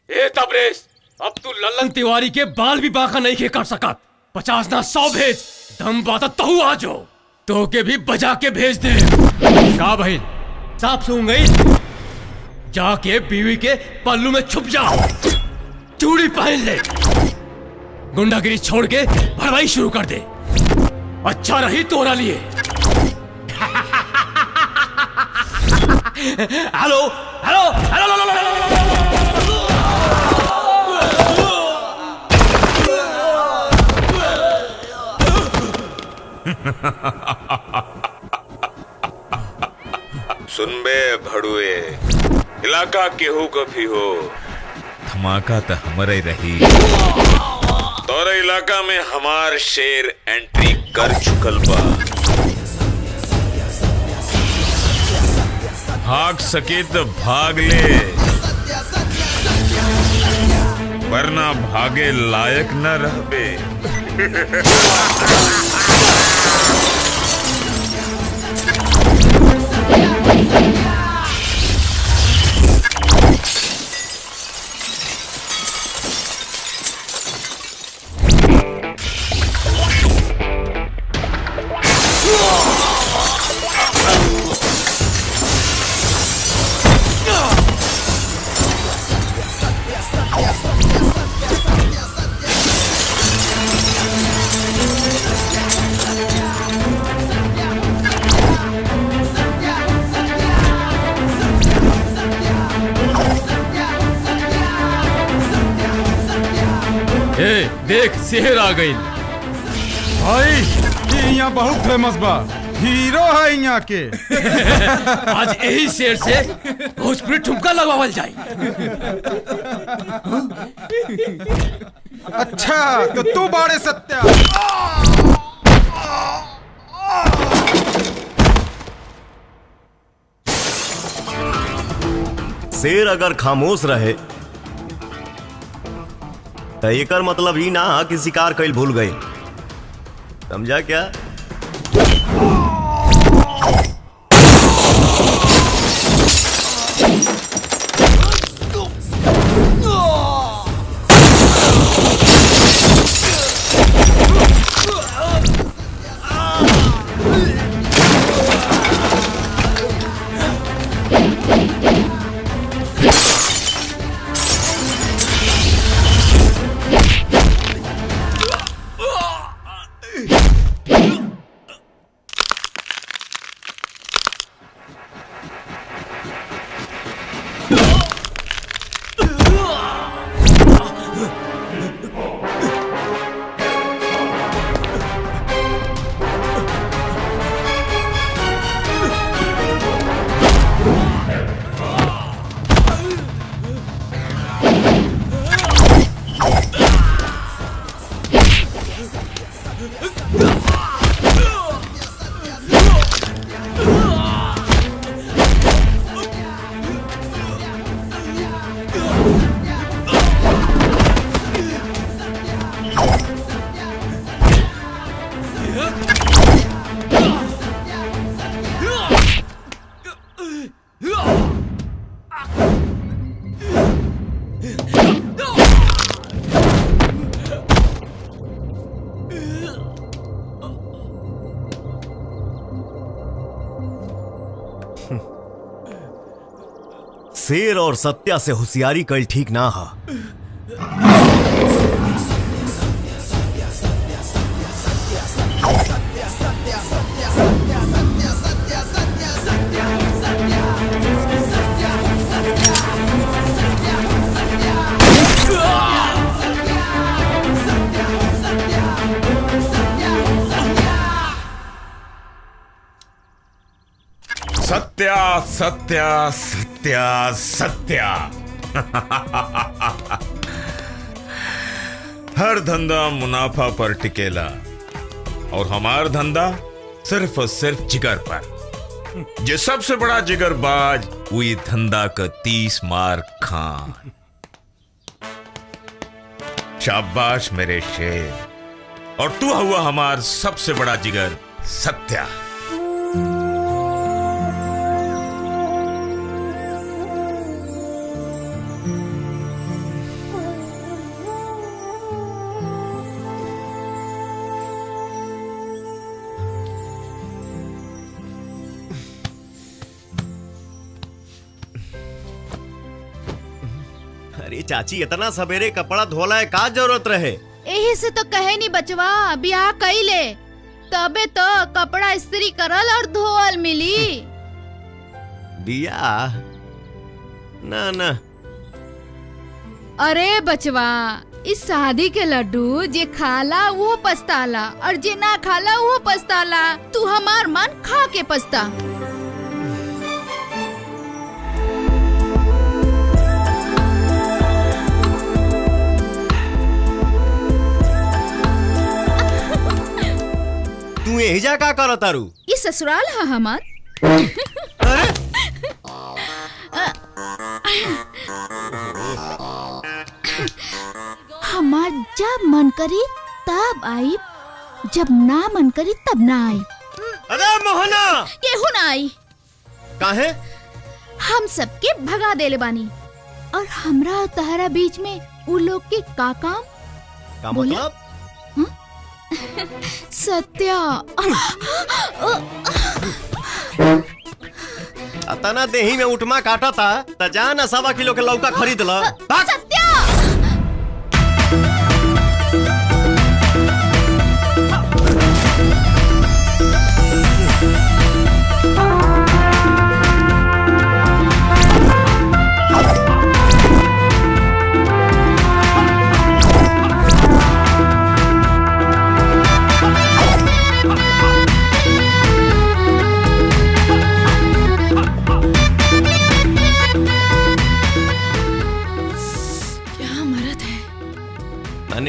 ए तबरेज, अब तू लल्लन तिवारी के बाल भी बांका नहीं के कर सकत। 50 ना 100 भेज, दम बात तहु आजो तो के भी बजा के भेज दे। का भाई साफ सूंघ गई, जाके बीवी के पल्लू में छुप जा, चूड़ी पहन ले, गुंडागिरी छोड़ के भरवाई शुरू कर दे। अच्छा रही तोरा लिए। हेलो हेलो हेलो सुनबे भड़ुए, इलाका केहू कभी हो, धमाका तो हमारे रही। तोरे इलाका में हमार शेर एंट्री कर चुकल बा। भाग सके तो भाग ले, वरना भागे लायक न रहबे। देख शेर आ गई भाई, ये यहाँ बहुत फेमस बा, हीरो है यहाँ के। आज यही शेर से भोजपुरी ठुमका लगावल जाए। अच्छा तो तू बाड़े सत्या। शेर अगर खामोश रहे तो एकर मतलब ही ना कि शिकार कईल भूल गए, समझा क्या? शेर और सत्या से होशियारी कल ठीक ना हा। सत्या सत्या सत्या सत्या। हर धंधा मुनाफा पर टिकेला और हमार धंधा सिर्फ और सिर्फ जिगर पर। जो सबसे बड़ा जिगरबाज वही धंधा का 30 मार खान। शाबाश मेरे शेर, और तू हुआ हमार सबसे बड़ा जिगर सत्या। अरे चाची, इतना सवेरे कपड़ा धोला है, का जरूरत रहे? यही से तो कहे नहीं बचवा, ब्याह कइले तबे तो कपड़ा इस्त्री करल और धोअल मिली। बिया ना ना। अरे बचवा, इस शादी के लड्डू जे खाला वो पछताला और जे ना खाला वो पछताला। तू हमार मन खा के पछता। तू एहिजा का करत तारू? ये ससुराल है हमार। अरे हमार जब मन करी तब आई, जब ना मन करी तब ना आई। अरे मोहना, केहू ना आई। काहे? हम सबके भगा देले बानी और हमरा और तहरा बीच में उ लोग के का काम? का बोले? मतलब? सत्या, अतना देही में उठमा काटा था त जा ना 1.25 किलो के लौका खरीद ल। सत्या।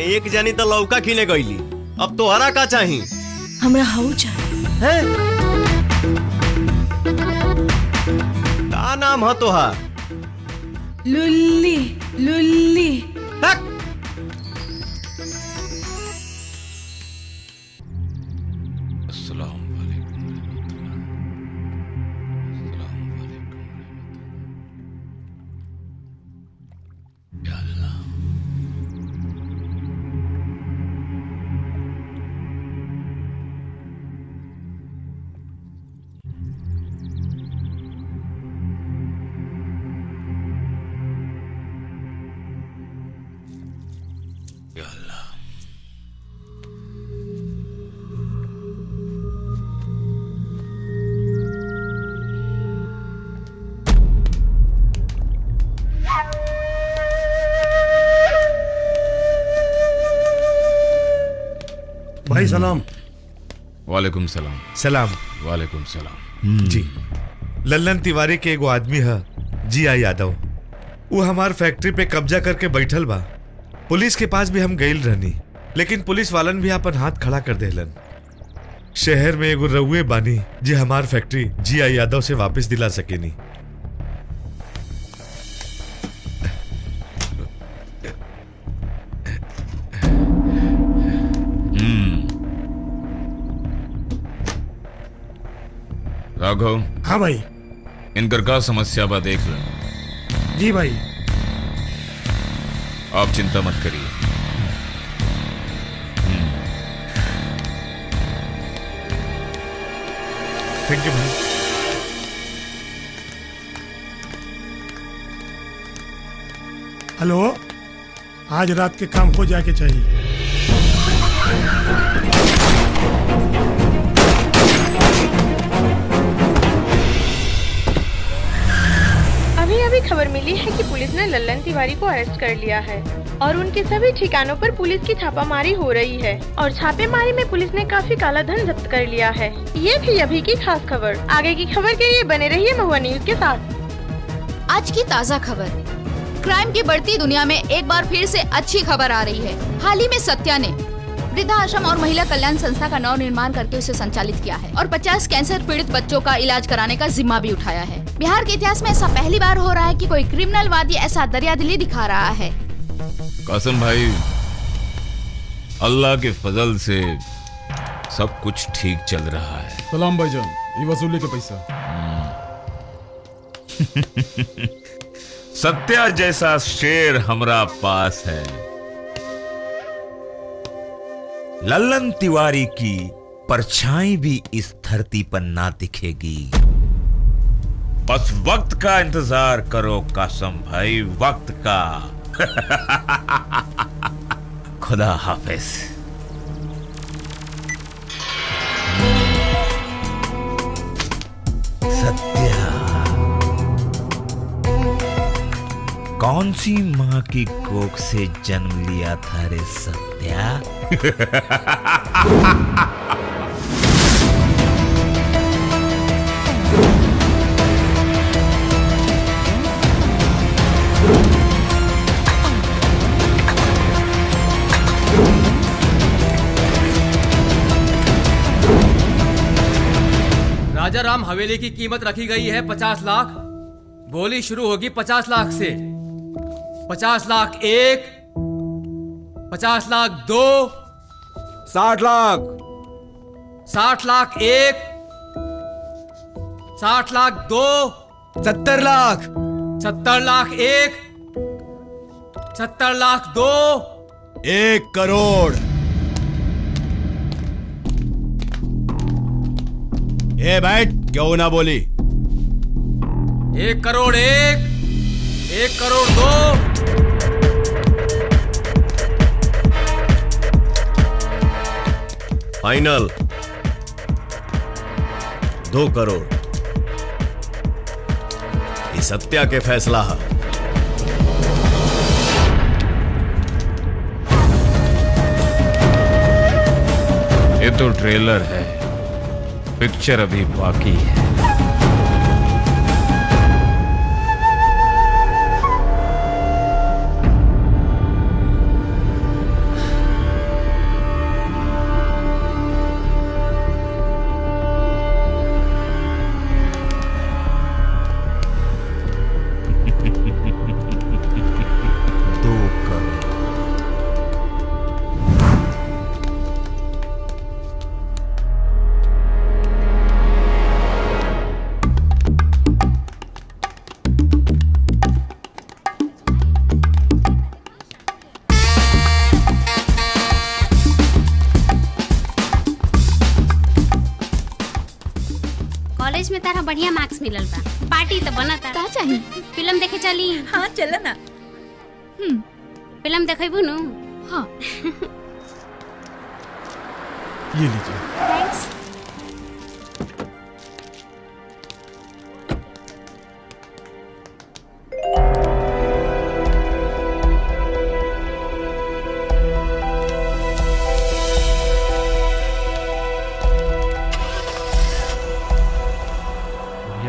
एक जानी तो लौका किने गईली, अब तोहरा का चाही? हमरा हाउ चाहिए। है? का नाम है तोहार? लुल्ली लुल्ली। हक! भाई सलाम। वालेकुम सलाम। सलाम। वालेकुम सलाम। जी, लल्लन तिवारी के एगो आदमी है जी आई यादव, वो हमार फैक्ट्री पे कब्जा करके बैठल बा। पुलिस के पास भी हम गइल रहनी, लेकिन पुलिस वालन भी अपन हाथ खड़ा कर देलन। शहर में एगो रउए बानी जी हमार फैक्ट्री जी आई यादव से वापस दिला सकेनी। राघव। हाँ भाई। इनकर का समस्या बा देख लो। जी भाई। आप चिंता मत करिए। थैंक यू भाई। हेलो, आज रात के काम हो जाके चाहिए। अभी खबर मिली है कि पुलिस ने लल्लन तिवारी को अरेस्ट कर लिया है और उनके सभी ठिकानों पर पुलिस की छापामारी हो रही है और छापेमारी में पुलिस ने काफी काला धन जब्त कर लिया है। ये थी अभी की खास खबर। आगे की खबर के लिए बने रहिए महुआ न्यूज के साथ। आज की ताज़ा खबर, क्राइम की बढ़ती दुनिया में एक बार फिर से अच्छी खबर आ रही है। हाल ही में सत्या ने वृद्धा आश्रम और महिला कल्याण संस्था का नव निर्माण करके उसे संचालित किया है और 50 कैंसर पीड़ित बच्चों का इलाज कराने का जिम्मा भी उठाया है। बिहार के इतिहास में ऐसा पहली बार हो रहा है कि कोई क्रिमिनल वादी ऐसा दरियादिली दिखा रहा है। कासिम भाई, अल्लाह के फजल से सब कुछ ठीक चल रहा है। सलाम भाईजान, ये वसूली के पैसा। सत्या जैसा शेर हमरा पास है। लल्लन तिवारी की परछाई भी इस धरती पर ना दिखेगी। बस वक्त का इंतजार करो कासम भाई, वक्त का। खुदा हाफिज। सत्या, कौन सी माँ की कोख से जन्म लिया था रे सत्या? राजा राम हवेली की कीमत रखी गई है 50 लाख। बोली शुरू होगी 50 लाख से। 50 लाख एक, 50 लाख दो, 60 लाख, 60 लाख एक, 60 लाख दो, 70 लाख, 70 लाख एक, 70 लाख दो, 1 करोड़। ए बैठ, क्यों ना बोली? 1 करोड़ एक, 1 करोड़ दो, फाइनल 2 करोड़। ये सत्या के फैसला है। ये तो ट्रेलर है, पिक्चर अभी बाकी है। कॉलेज में तारा बढ़िया मार्क्स मिलल बा, पार्टी तो बना था। का चाहिए? फिल्म देखे चली। हाँ चल ना। फिल्म देखेबू नु? हाँ। ये लीजिए। थैंक्स।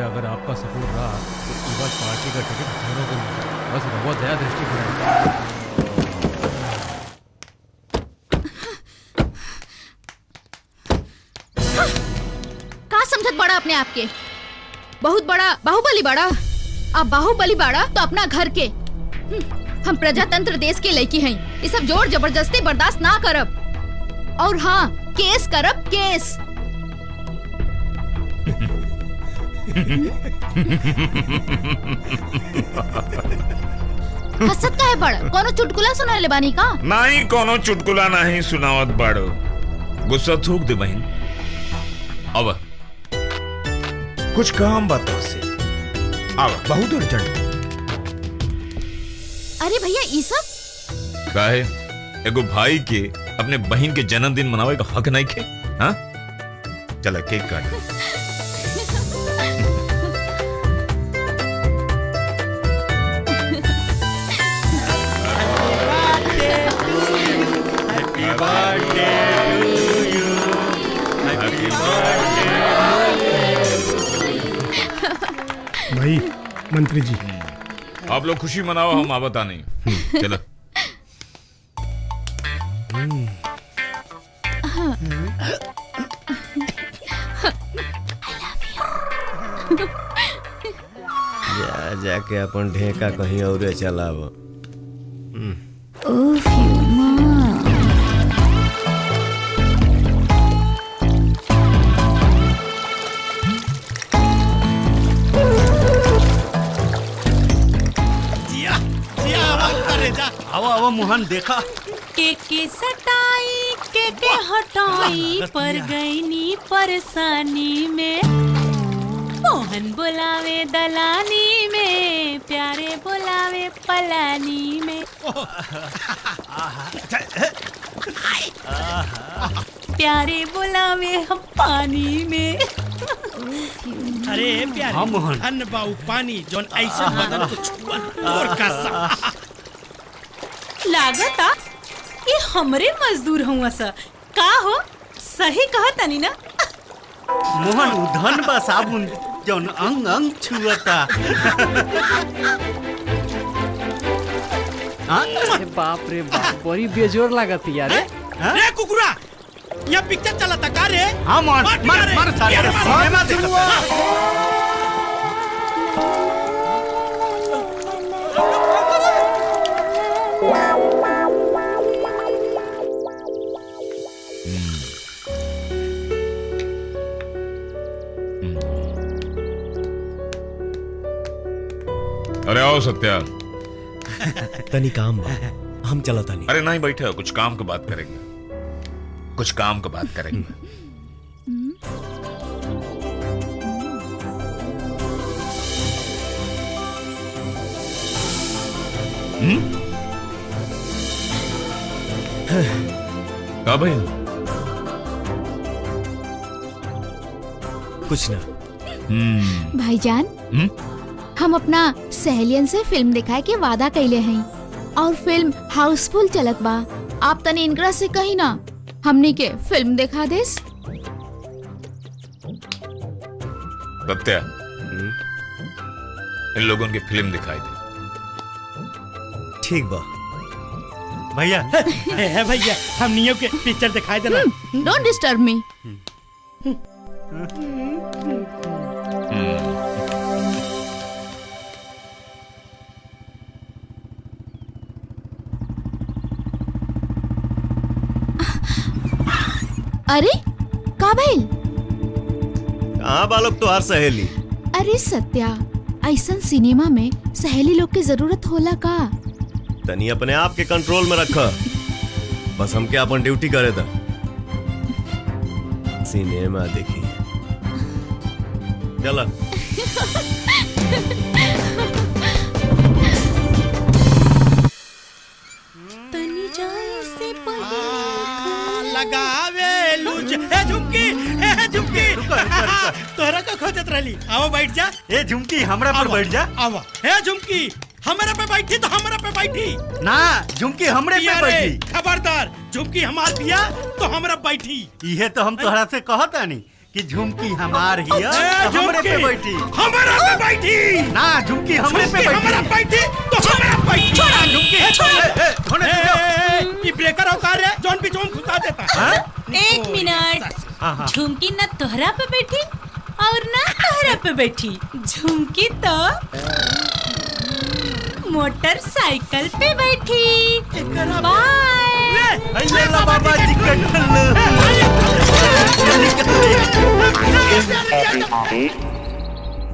अगर आपका सपोर्ट रहा तो इस बार पार्टी का टिकट दोनों को मिलेगा। बस बहुत दया दृष्टि बनाए। का समझत बड़ा अपने आप के? बहुत बड़ा बाहुबली बड़ा। आप बाहुबली बड़ा तो अपना घर के। हम प्रजातंत्र देश के लड़की हैं। ये सब जोर जबरदस्ती बर्दाश्त ना करब। और हाँ, केस करब, केस। हसत का है बड़? कोनो चुटकुला सुना ले बानी का? नहीं, कोनो चुटकुला नहीं सुनावत बाड़ो। गुस्सा थूक दे बहन। अब कुछ काम बताओ से। अब बहुत अर्जेंट। अरे भैया ये सब काहे? एगो भाई के अपने बहन के जन्मदिन मनावे का हक नहीं खे? हाँ, चला केक काट। भाई मंत्री जी, आप लोग खुशी मनाओ, हम आवता नहीं। चलो। जाके अपन ढेका कहीं और चलाव। हवा मोहन देखा के सटाई के हटाई पर गई नी परेशानी में। मोहन बुलावे दलानी में, प्यारे बुलावे पलानी में। प्यारे बुलावे हम पानी में। अरे प्यारे हाँ मोहन। अन्न बाऊ पानी जोन ऐसा बदन को छुआ और का लागता ये हमरे मजदूर हुआ सा का हो सही कहा तनी ना। मोहन उधन बा साबुन जोन अंग अंग छुअता। अरे बाप रे बाप बड़ी बेजोर लागत यार। रे कुकुरा यहाँ पिक्चर चला था का रे? हाँ मार मार मार अरे आओ सत्या। तनी काम बा, हम चला तनी। अरे नहीं बैठे, कुछ काम की बात करेंगे, कुछ काम की बात करेंगे। का भाई? कुछ ना। भाईजान हम अपना सहेलियन से फिल्म दिखाए के वादा कैले हैं और फिल्म हाउसफुल चलत बा। आप तनी इनकरा से कही ना हमनी के फिल्म दिखा देस। सत्या, इन लोगों की फिल्म दिखाई दे। ठीक बा भैया। है भैया हम नियो के पिक्चर दिखाई देना। Don't disturb me. अरे का भइल? कहाँ बालोक तो हर सहेली। अरे सत्या, ऐसन सिनेमा में सहेली लोग की जरूरत होला का? तनी अपने आप के कंट्रोल में रखा। बस हमके अपन ड्यूटी करे था। सिनेमा देखी चला। तनी जाए से लगावे लूज। ए झुमकी, ए झुमकी। तोरा का खोजत रहली। आओ बैठ जा। ए झुमकी हमरा पर बैठ जा। आओ। ए झुमकी हमरा पे बैठी तो हमरा पे बैठी ना। झुमकी हमरे पे बैठी। खबरदार, झुमकी हमार बिया तो हमरा बैठी। इहे तो हम तोहरा से कहतानी कि झुमकी हमार हिया तो हमरे पे बैठी। हमरा पे बैठी ना। झुमकी हमरे पे बैठी। हमरा बैठी तो हमरा बैठी। छोड़ा झुमकी, छोड़। ये ब्रेकर औकार है जोन भी जोन घुसा देता। एक मिनट। झुमकी ना तोहरा पे बैठी और ना तोहरा पे बैठी। झुमकी तो मोटरसाइकिल पे बैठी। बाय। बाबा जी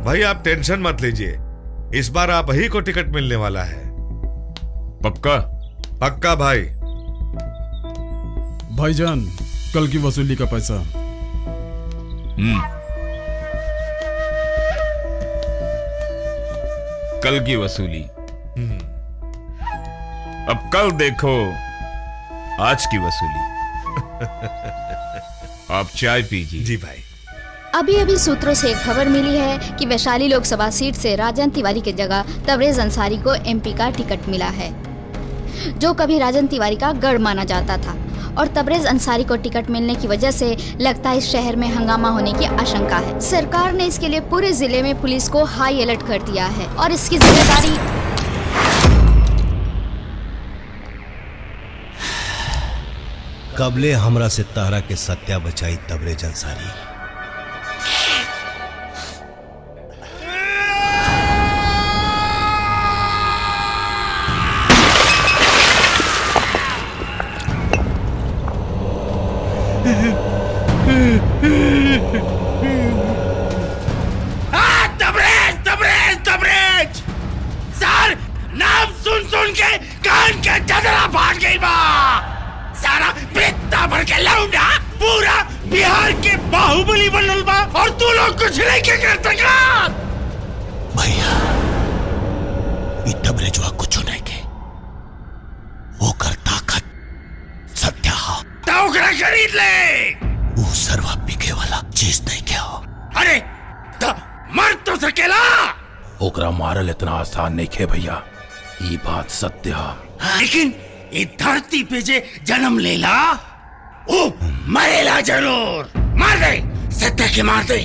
भाई आप टेंशन मत लीजिए, इस बार आप ही को टिकट मिलने वाला है। पक्का? पक्का भाई। भाईजान कल की वसूली का पैसा। कल की वसूली। अब कल देखो आज की वसूली। आप चाय पीजिए। जी भाई। अभी अभी सूत्रों से एक खबर मिली है कि वैशाली लोकसभा सीट से राजन तिवारी की जगह तबरेज अंसारी को एमपी का टिकट मिला है, जो कभी राजन तिवारी का गढ़ माना जाता था। और तबरेज अंसारी को टिकट मिलने की वजह से लगता है इस शहर में हंगामा होने की आशंका है। सरकार ने इसके लिए पूरे जिले में पुलिस को हाई अलर्ट कर दिया है और इसकी जिम्मेदारी कबले हमरा से तहरा के सत्या बचाई तबरेज अंसारी। तबरेज तबरेज तबरेज। सर नाम सुन सुन के कान के जदरा फाट गई बा। सारा पित्ता भर के लौंडा पूरा बिहार के बाहुबली बनल बा और तू लोग कुछ नहीं के कर सका। भैया ये तबरेजवा कुछ नहीं के वो कर ताकत सत्या हा तो ओकरा खरीद ले। वो सर्वा बिके वाला चीज नहीं क्या हो। अरे तो मर तो सकेला। ओकरा मारल इतना आसान नहीं खे भैया, ये बात सत्य है। लेकिन ये धरती पे जे जन्म लेला ओ मरेला जरूर। मार दे, सत्या के मार दे।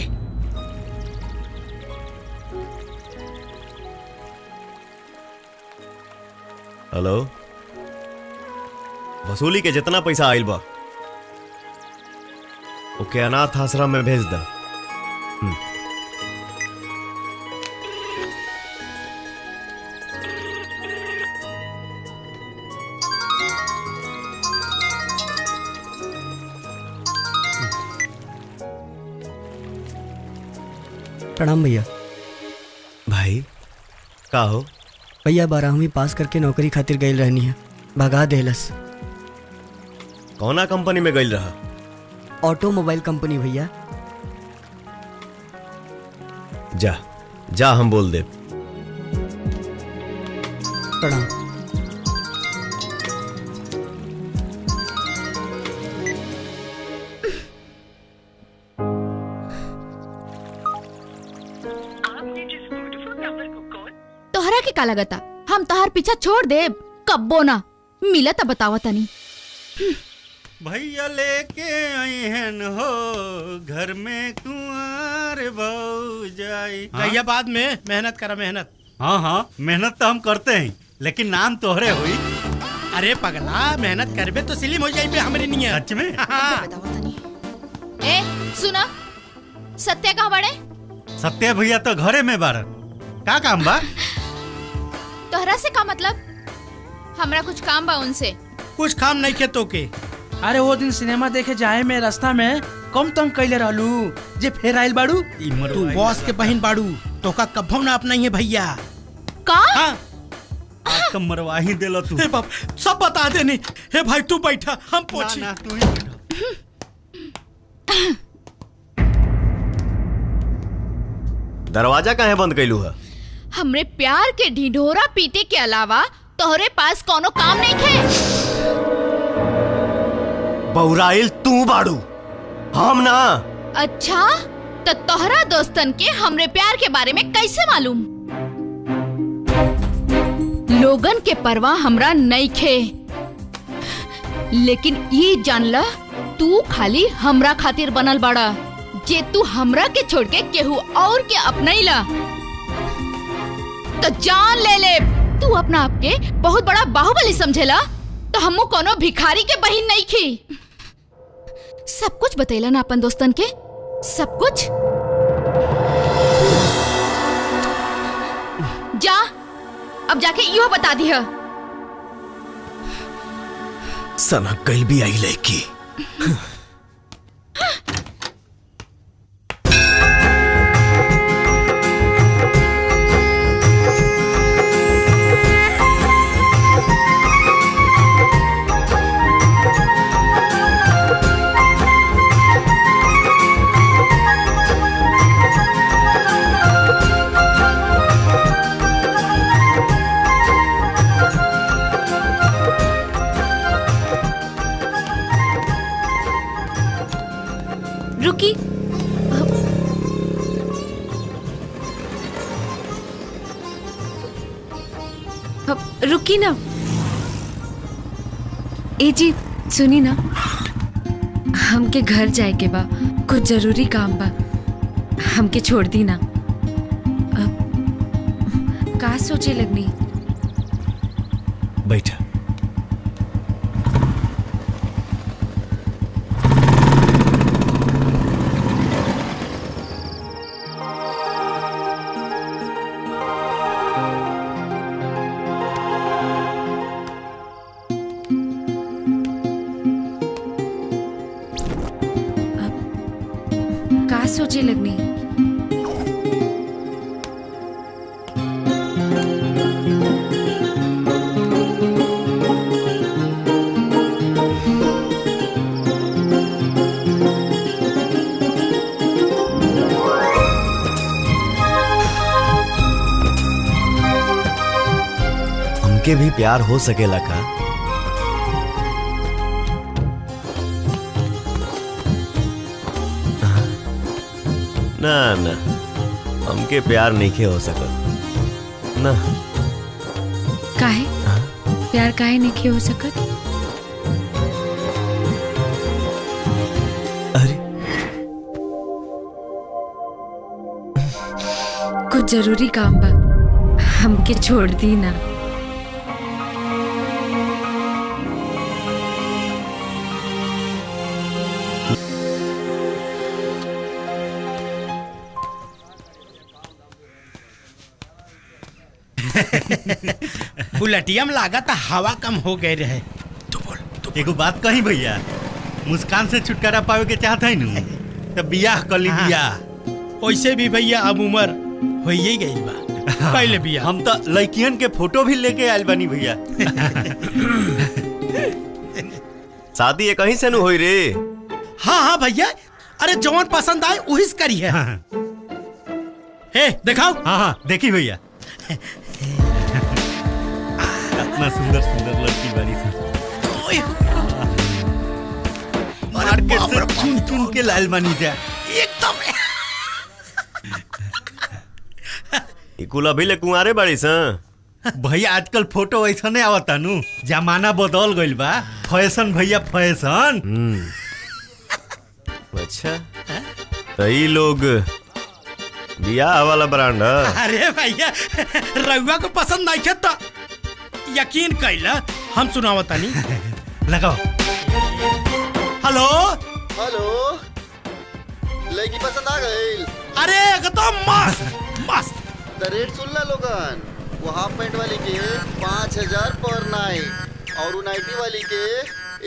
हेलो, वसूली के जितना पैसा आइल बा ओके अनाथ आश्रम में भेज दे। प्रणाम भैया। भाई का हो? भैया 12वीं पास करके नौकरी खातिर गई रहनी है, भगा देलस। कौना कंपनी में गई रहा? ऑटोमोबाइल कंपनी भैया। जा जा हम बोल दे। प्रणाम। तोहरा के का लगता हम तोहर पीछा छोड़ दे? कब्बो ना मिला त बतावा तनी। भैया लेके आई हन हो घर में कुंवर बहू जाई। भैया बाद में मेहनत करा मेहनत। हाँ हाँ मेहनत तो हम करते हैं, लेकिन नाम तोहरे हुई। अरे पगला मेहनत करबे तो स्लिम हो जाइबे हमरे नियत। सच में? ए सुना, सत्या कहाँ बड़े? सत्या भैया तो घरे में बारन। का काम बा? तोहरा से का मतलब? हमरा कुछ काम बा उनसे। कुछ काम नहीं खे तो के। अरे वो दिन सिनेमा देखे जाए में रास्ता में कम तंग कैले रहलू जे फेर आइल बाड़ू। तू बॉस के बहन बाड़ू तो का कभो ना अपना ही भैया का? हाँ? आपका मरवा ही देला तू। हे बाप सब बता देनी। हे भाई तू बैठा हम पूछी। ना, तू ही बैठा। दरवाजा काहे बंद कैलू है? हमरे प्यार के ढिढोरा पीटे के अलावा तोहरे पास कोनो काम नहीं थे। बौराइल तू बाड़ू, हम ना। अच्छा तो तोहरा दोस्तन के हमरे प्यार के बारे में कैसे मालूम? लोगन के परवाह हमरा नहीं खे, लेकिन ये जान ला तू खाली हमरा खातिर बनल बाड़ा। जे तू हमरा के छोड़ के केहू और के अपनैला तो जान ले तू अपना आप के बहुत बड़ा बाहुबली समझेला तो हमू कोनो भिखारी के बहिन नहीं खी। सब कुछ बतैला ना अपन दोस्तन के, सब कुछ। जा अब जाके यो बता दिया। सनक गई भी आई लड़की। रुकी, रुकी ना। ए जी सुनी ना, हमके घर जाए के बा, कुछ जरूरी काम बा, हमके छोड़ दी ना। का सोचे लगनी? बैठा। का सोचे लगनी? के भी प्यार हो सकेला का? ना ना, हमके प्यार नहीं हो सकत ना। काहे? प्यार काहे नहीं हो सकत? कुछ जरूरी काम बा, हमके छोड़ दी ना। बुलेटिया में लागा था हवा कम हो गए रहे। एगो बात कही भैया, मुस्कान से छुटकारा पावे के चाहत है नु तो बियाह कर ली। बियाह वैसे भी भैया अब उम्र हो ही गई बा, पहले बियाह। हम तो लड़कियन के फोटो भी लेके आयल बनी भैया। शादी ये कहीं से नु होई रे? हाँ हाँ भैया, अरे जौन पसंद आए वही करी है। हे दिखाओ। हाँ हाँ देखी भैया, कितना सुंदर सुंदर लड़की बारी सी। मार्केट से चुन चुन के लाल बनी जा एकदम। इकुला भी ले कुंवारे बाड़ी सा। भैया आजकल फोटो ऐसा नहीं आवता नु, जमाना बदल गइल बा। फैशन भैया फैशन। अच्छा तो ये लोग बियाह वाला ब्रांड है। अरे भैया रउआ को पसंद नहीं तो यकीन कैला, हम सुनावता नहीं। लगाओ। हेलो हेलो, लड़की पसंद आ गई? अरे एकदम मस्त मस्त। तो रेट सुन ला लोगन, वो हाफ पैंट वाली के 5000 पर नाइट, और वो नाइटी वाली के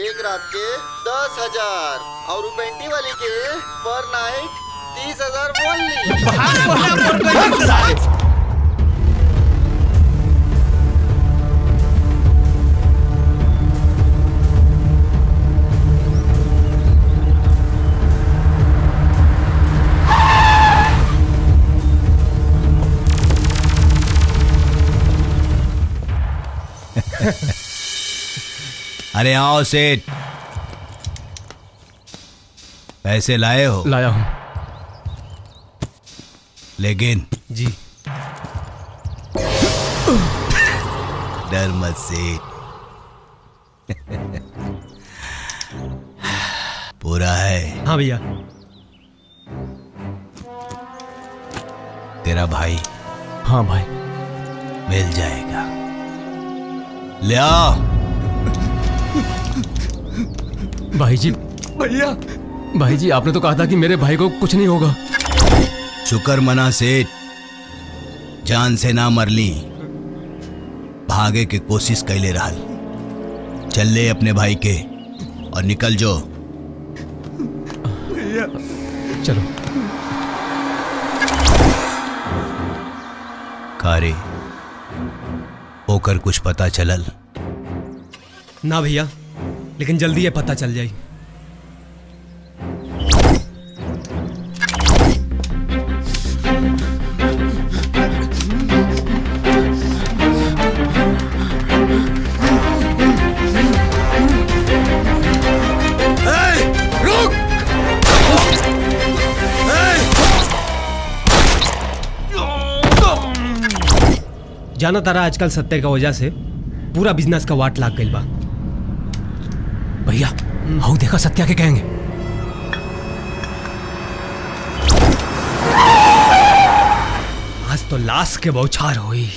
एक रात के 10,000, और वो पैंटी वाली के पर नाइट 30,000 बोल ली। अरे आओ सेठ, पैसे लाए हो? लाया हूं। लेकिन जी डर मत सेठ, पूरा है। हाँ भैया। तेरा भाई? हाँ भाई। मिल जाएगा, ले आओ। भाई जी, भैया भाई जी, आपने तो कहा था कि मेरे भाई को कुछ नहीं होगा। शुक्र मना सेठ, जान से ना मरली, भागे के कोशिश कैले रहल। चल ले अपने भाई के और निकल जो। चलो। कारे होकर कुछ पता चलल? ना भैया, लेकिन जल्दी ये पता चल जाए। जाना तारा, आजकल सत्य का वजह से पूरा बिजनेस का वाट लाग गई बा। भैया हाउ देखा, सत्या के कहेंगे। आज तो लाश के बौछार हुई।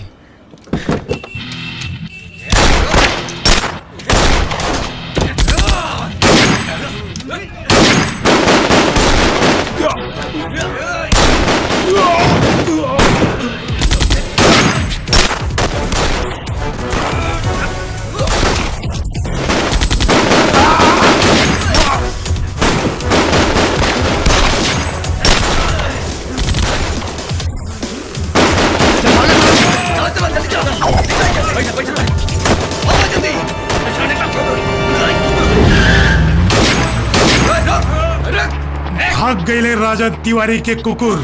भाग गए राजा तिवारी के कुकुर।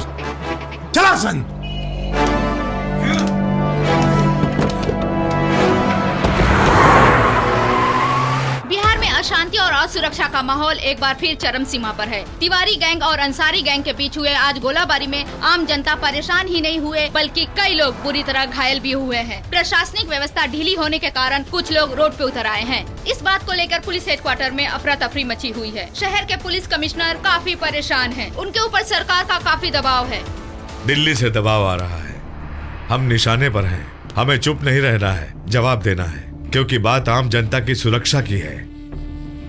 चला सन। असुरक्षा का माहौल एक बार फिर चरम सीमा पर है। तिवारी गैंग और अंसारी गैंग के बीच हुए आज गोलाबारी में आम जनता परेशान ही नहीं हुए बल्कि कई लोग बुरी तरह घायल भी हुए हैं। प्रशासनिक व्यवस्था ढीली होने के कारण कुछ लोग रोड पे उतर आए हैं। इस बात को लेकर पुलिस हेडक्वार्टर में अफरा तफरी मची हुई है। शहर के पुलिस कमिश्नर काफी परेशान हैं। उनके ऊपर सरकार का काफी दबाव है। दिल्ली से दबाव आ रहा है, हम निशाने पर हैं। हमें चुप नहीं रहना है, जवाब देना है, क्योंकि बात आम जनता की सुरक्षा की है।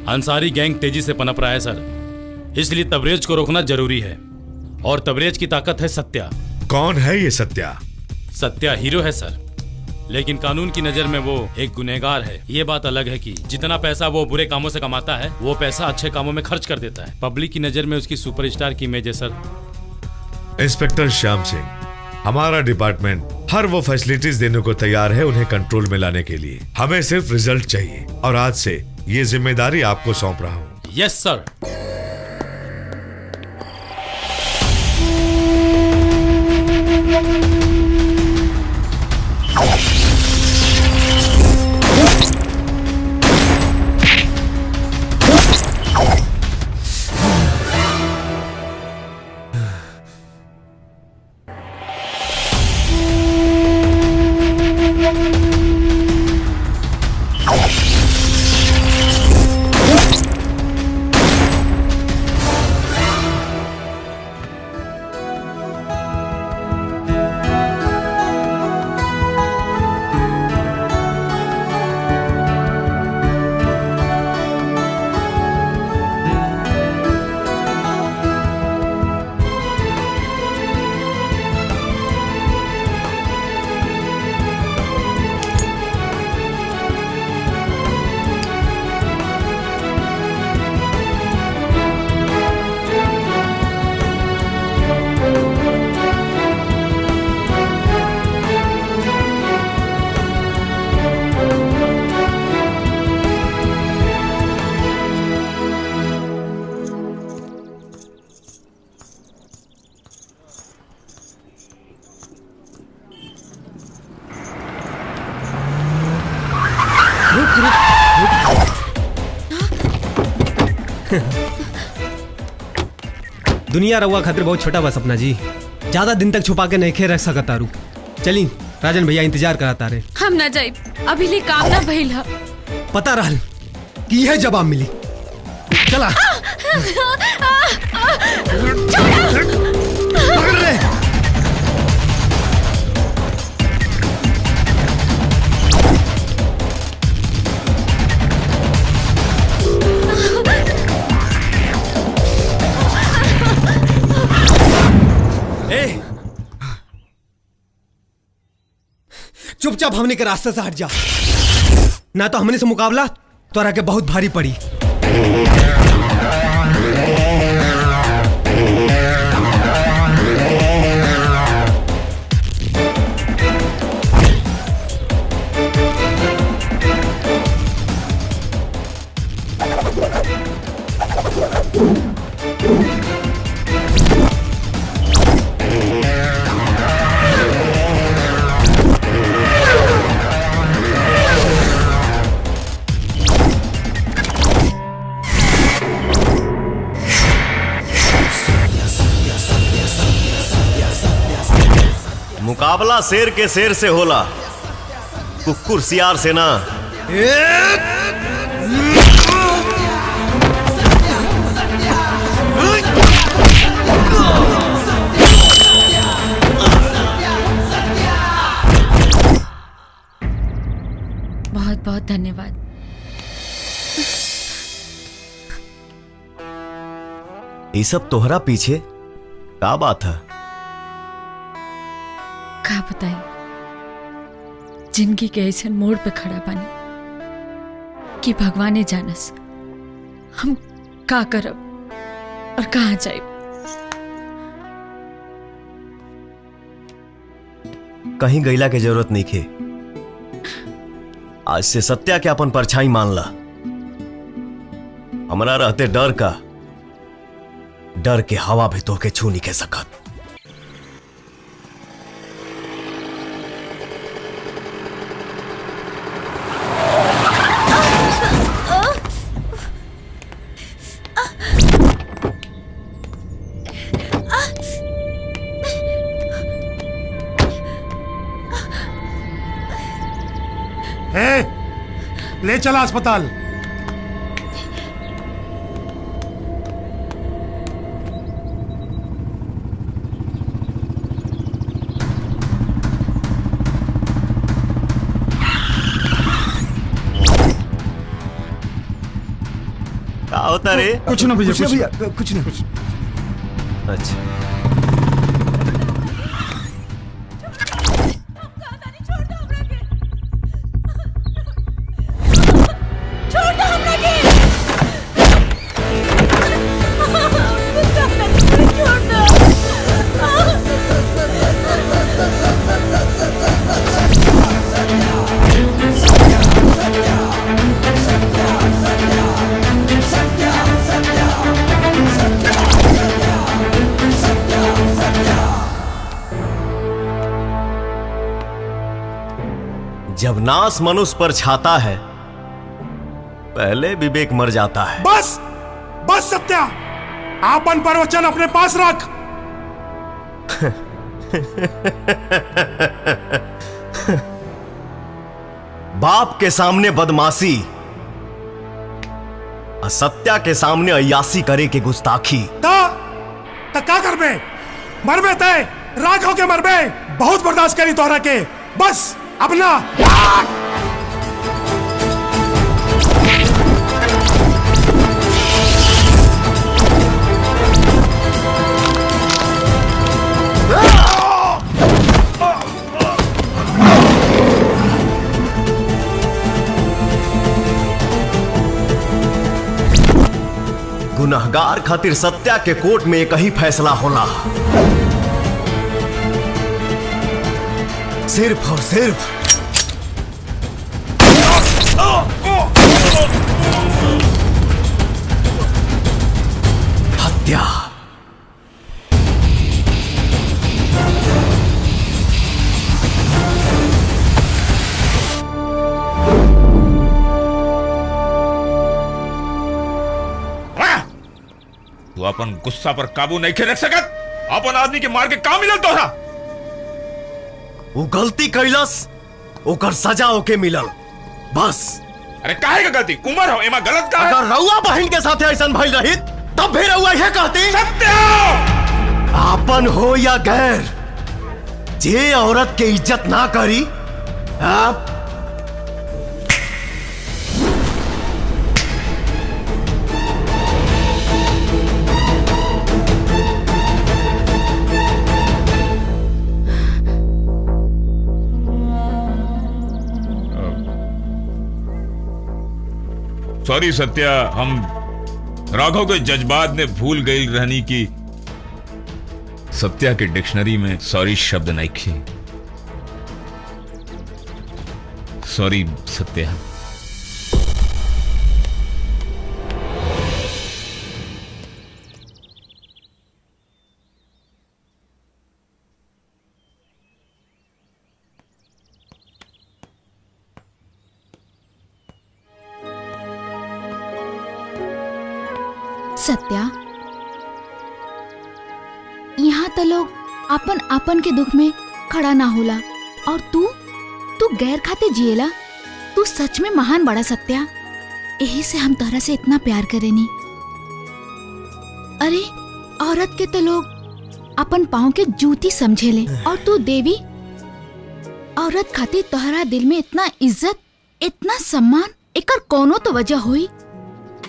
अंसारी गैंग तेजी से पनप रहा है सर, इसलिए तबरेज को रोकना जरूरी है। और तबरेज की ताकत है सत्या। कौन है ये सत्या? सत्या हीरो है सर, लेकिन कानून की नजर में वो एक गुनहगार है। ये बात अलग है कि जितना पैसा वो बुरे कामों से कमाता है वो पैसा अच्छे कामों में खर्च कर देता है। पब्लिक की नजर में उसकी सुपरस्टार की इमेज है सर। इंस्पेक्टर श्याम सिंह, हमारा डिपार्टमेंट हर वो फैसिलिटीज देने को तैयार है उन्हें कंट्रोल में लाने के लिए। हमें सिर्फ रिजल्ट चाहिए और आज से ये जिम्मेदारी आपको सौंप रहा हूँ। यस सर। दुनिया रउआ खातिर बहुत छोटा बा सपना जी, ज्यादा दिन तक छुपा के नहीं खे रख सकत तारू। चली राजन भैया इंतजार कराता रहे। हम ना जाए, अभी ले काम ना भइल ह। पता रहल कि यह जवाब मिली। चला पकड़ रे। चुपचाप हमने के रास्ते से हट जा, ना तो हमने से मुकाबला तोरा के बहुत भारी पड़ी। मुकाबला शेर के शेर से होला, कुक्कुर सियार से ना। बहुत बहुत धन्यवाद। ये सब तोहरा पीछे का बात है? का बताई, जिंदगी के ऐसे मोड़ पे खड़ा बानी कि भगवाने जानस हम का करब और कहाँ जाए। कहीं गईला के जरूरत नहीं खे। आज से सत्या के अपन परछाई मान ला। हमरा रहते डर का, डर के हवा भी तो के छू नहीं के सकत। ले चला अस्पताल। क्या होता रे? कुछ ना भैया, कुछ ना। अच्छा जब नाश मनुष्य पर छाता है पहले विवेक मर जाता है। बस बस सत्या, आपन प्रवचन अपने पास रख। बाप के सामने बदमाशी और सत्या के सामने अय्यासी करे के गुस्ताखी। ता का करबे? मरबे तय राख होके मरबे। बहुत बर्दाश्त करी तोहरा के, बस अपना गुनहगार खातिर सत्या के कोर्ट में एक ही फैसला होला, सिर्फ और सिर्फ हत्या। तू अपन गुस्सा पर काबू नहीं रख सकत? अपन आदमी के मार के का मिलल तोहरा? वो गलती कैलस, ओकर सजा ओके मिलल, बस। अरे काहे का गलती? उमर हो, एमा गलत का है? अगर रउआ बहन के साथ ऐसन भइल रही तब भी रउआ यह कहती सत्या! आपन हो या गैर, जे औरत के इज्जत ना करी आप सॉरी सत्या, हम राघव के जज्बात ने भूल गई रहनी की सत्या के डिक्शनरी में सॉरी शब्द नहीं थे। सॉरी सत्या। सत्या, यहाँ तो लोग अपन अपन के दुख में खड़ा ना होला और तू गैर खाते जिएला। तू सच में महान बड़ा सत्या। यही से हम तोहरा से इतना प्यार करेनी। अरे औरत के तो लोग अपन पाँव के जूती समझेले और तू देवी। औरत खातिर तोहरा दिल में इतना इज्जत, इतना सम्मान, एकर कोनो तो वजह हुई।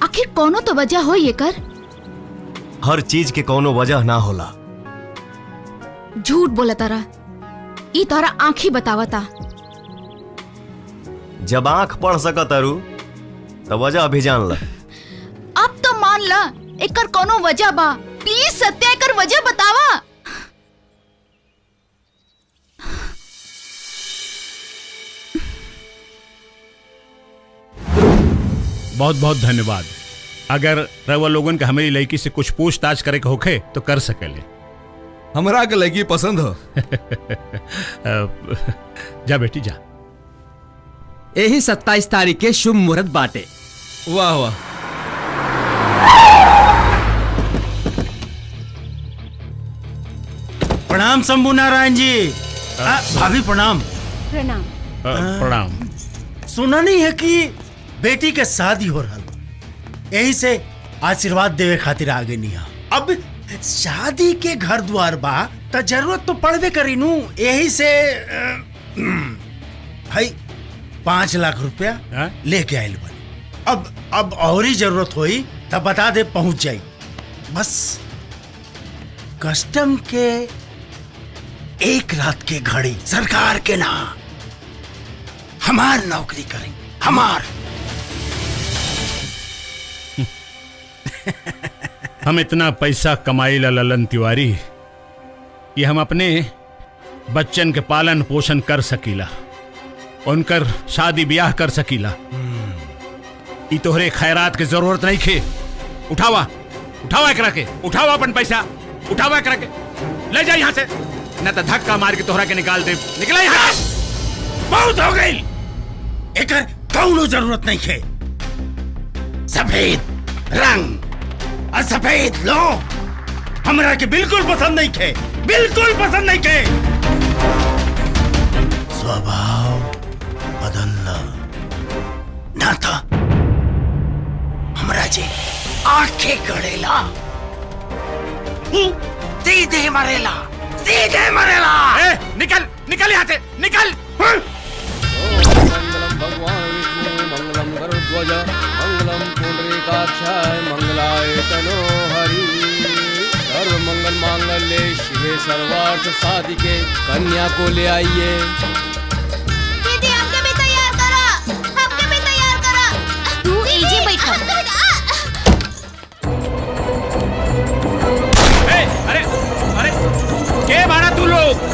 आखिर कोनो तो वजह हो ये कर। हर चीज के कोनो वजह ना होला। झूठ बोला तारा, ई तारा आँखी बतावता। जब आंख पढ़ सकत तारू तो वजह भी जान ल। अब तो मान ला एकर कोनो वजह बा। प्लीज सत्या, एकर वजह बतावा। बहुत बहुत धन्यवाद। अगर रवा लोगन के हमारी लड़की से कुछ पूछताछ करे के होखे तो कर सकेले। हमरा के लड़की पसंद हो। जा बेटी जा। यही 27 तारीख के शुभ मुहूर्त बाटे। वाह वाह। प्रणाम शंभू नारायण जी। भाभी प्रणाम। प्रणाम। प्रणाम। सुना नहीं है कि बेटी के शादी हो रहा, यही से आशीर्वाद देवे खातिर आगे नहीं है। अब शादी के घर द्वार बा तो जरूरत तो पड़बे करी नू, यही से भाई 5 लाख रुपया लेके आयल बनी। अब और ही जरूरत होई तब बता दे, पहुंच जाई। बस कस्टम के 1 रात के घड़ी सरकार के ना हमार नौकरी करें, हमार। हम इतना पैसा कमाई ला ललन तिवारी कि हम अपने बच्चन के पालन पोषण कर सकीला, उनकर शादी ब्याह कर सकीला। ई तोहरे खैरात के जरूरत नहीं खे। उठावा उठावा एकरा के, उठावा अपन पैसा, उठावा एकरा के, ले जा यहाँ से, न तो धक्का मार के तोहरा के निकाल दे। निकला यहाँ से। बहुत हो गई, एक कौनो जरूरत नहीं है। सफेद रंग और सफेद लोग हमरा के बिल्कुल पसंद नहीं थे, बिल्कुल पसंद नहीं थे। स्वभाव बदलना ना था हमरा जी, आंखें गड़ेला, सीधे मरेला, सीधे मरेला। निकल निकल यहाँ से, निकल। मंगलम भगवान विष्णु मंगलम गरुड़ध्वज मंगलम पुंडरीकाक्षाय मंगलाय तनो हरि। सर्व मंगल मांगल्ये शिवे सर्वार्थ साधिके। कन्या को ले आइए। दीदी हमके भी तैयार करा, हमके भी तैयार करा। तू इजे बैठा। अरे अरे के मारा तू लोग?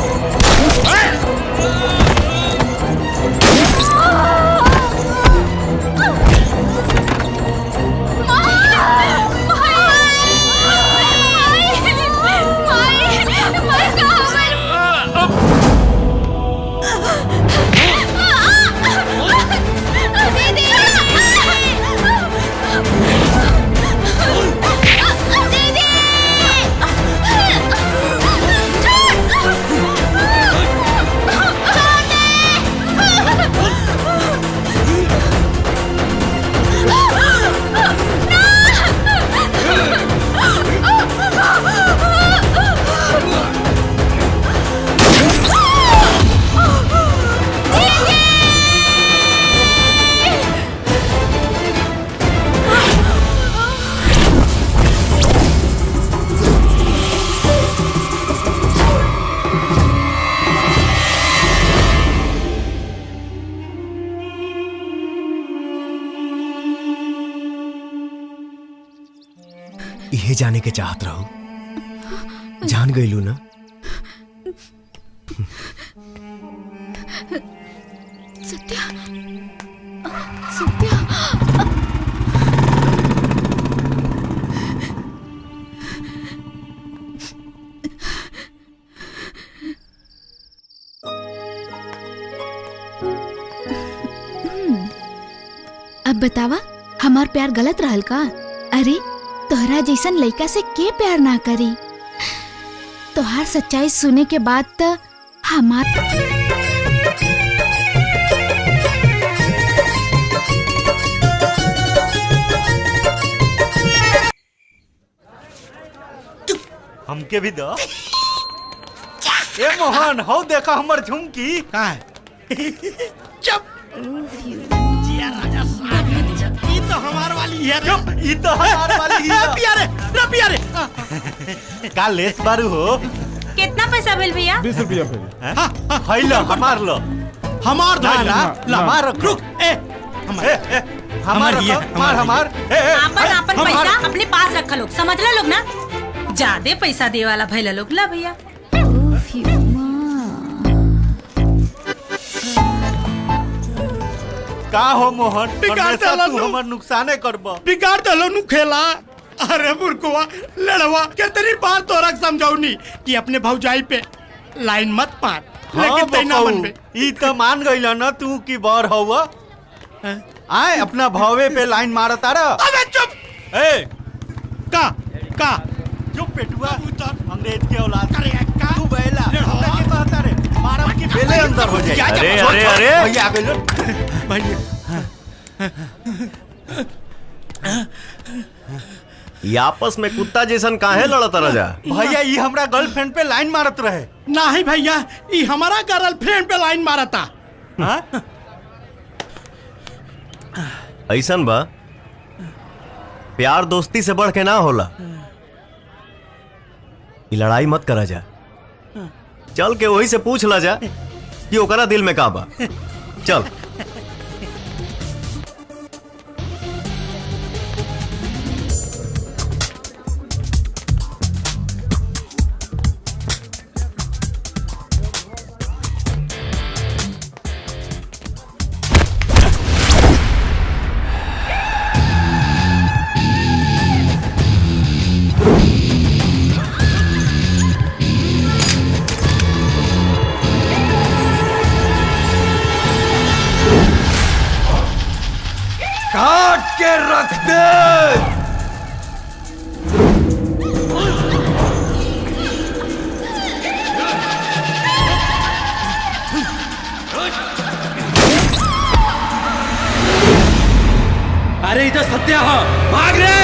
ये जाने के चाहत रहो, जान गई लू ना। सत्या, सत्या। अब बतावा, हमार प्यार गलत रहल का? अरे तोहरा जैसन लड़का से के प्यार ना करी। तोहार सच्चाई सुने के बाद तो हमार हमके भी दो। ए मोहन, हो देखा हमर झुमकी। का है? चुप। ये तो हमार वाली है। चुप, ये तो हमार वाली है। प्यारे, प्यारे। का लेस बारू हो? कितना पैसा भेल भैया? 20 रुपया भेल। हाय लो, हमार लो। हमार धाला, हमार रुक। हमार ये, हमार। आपन पैसा अपने पास रखा लोग, समझ ला लोग ना। ज्यादा पैसा दे वाला भैला लोग। ला भैया। का हो मोहन, हमेशा तू हमर नुकसाने करबो। बिगाड़ दलो नु खेला। अरे मुर्खवा, लड़वा कितनी बार तोरा समझाऊनी कि अपने भौजाई पे लाइन मत पार, लेकिन तै ना मन में। ई तो मान गइला ना तू की बार हवा। आए अपना भावे पे लाइन मारता रहा। अबे चुप। ए का चुप पेटुआ, अंग्रेज के औलाद। अरे का तू बैला, हमरा के कहता रे मारा। कि पहले अंदर हो जाए। अरे अरे अरे भैया आ गए लो। भैया ये आपस में कुत्ता जैसन काहे लड़त रजा? भैया ये हमरा गर्लफ्रेंड पे लाइन मारत रहे। नहीं भैया, ये हमारा गर्लफ्रेंड पे लाइन मारा था। ऐसन बा, प्यार दोस्ती से बढ़ के ना होला। ये लड़ाई मत करा जा, चल के वही से पूछ ला जा कि ओकरा दिल में का बा। चल काट के रख दे। अरे इधर सत्या हो, भाग रे।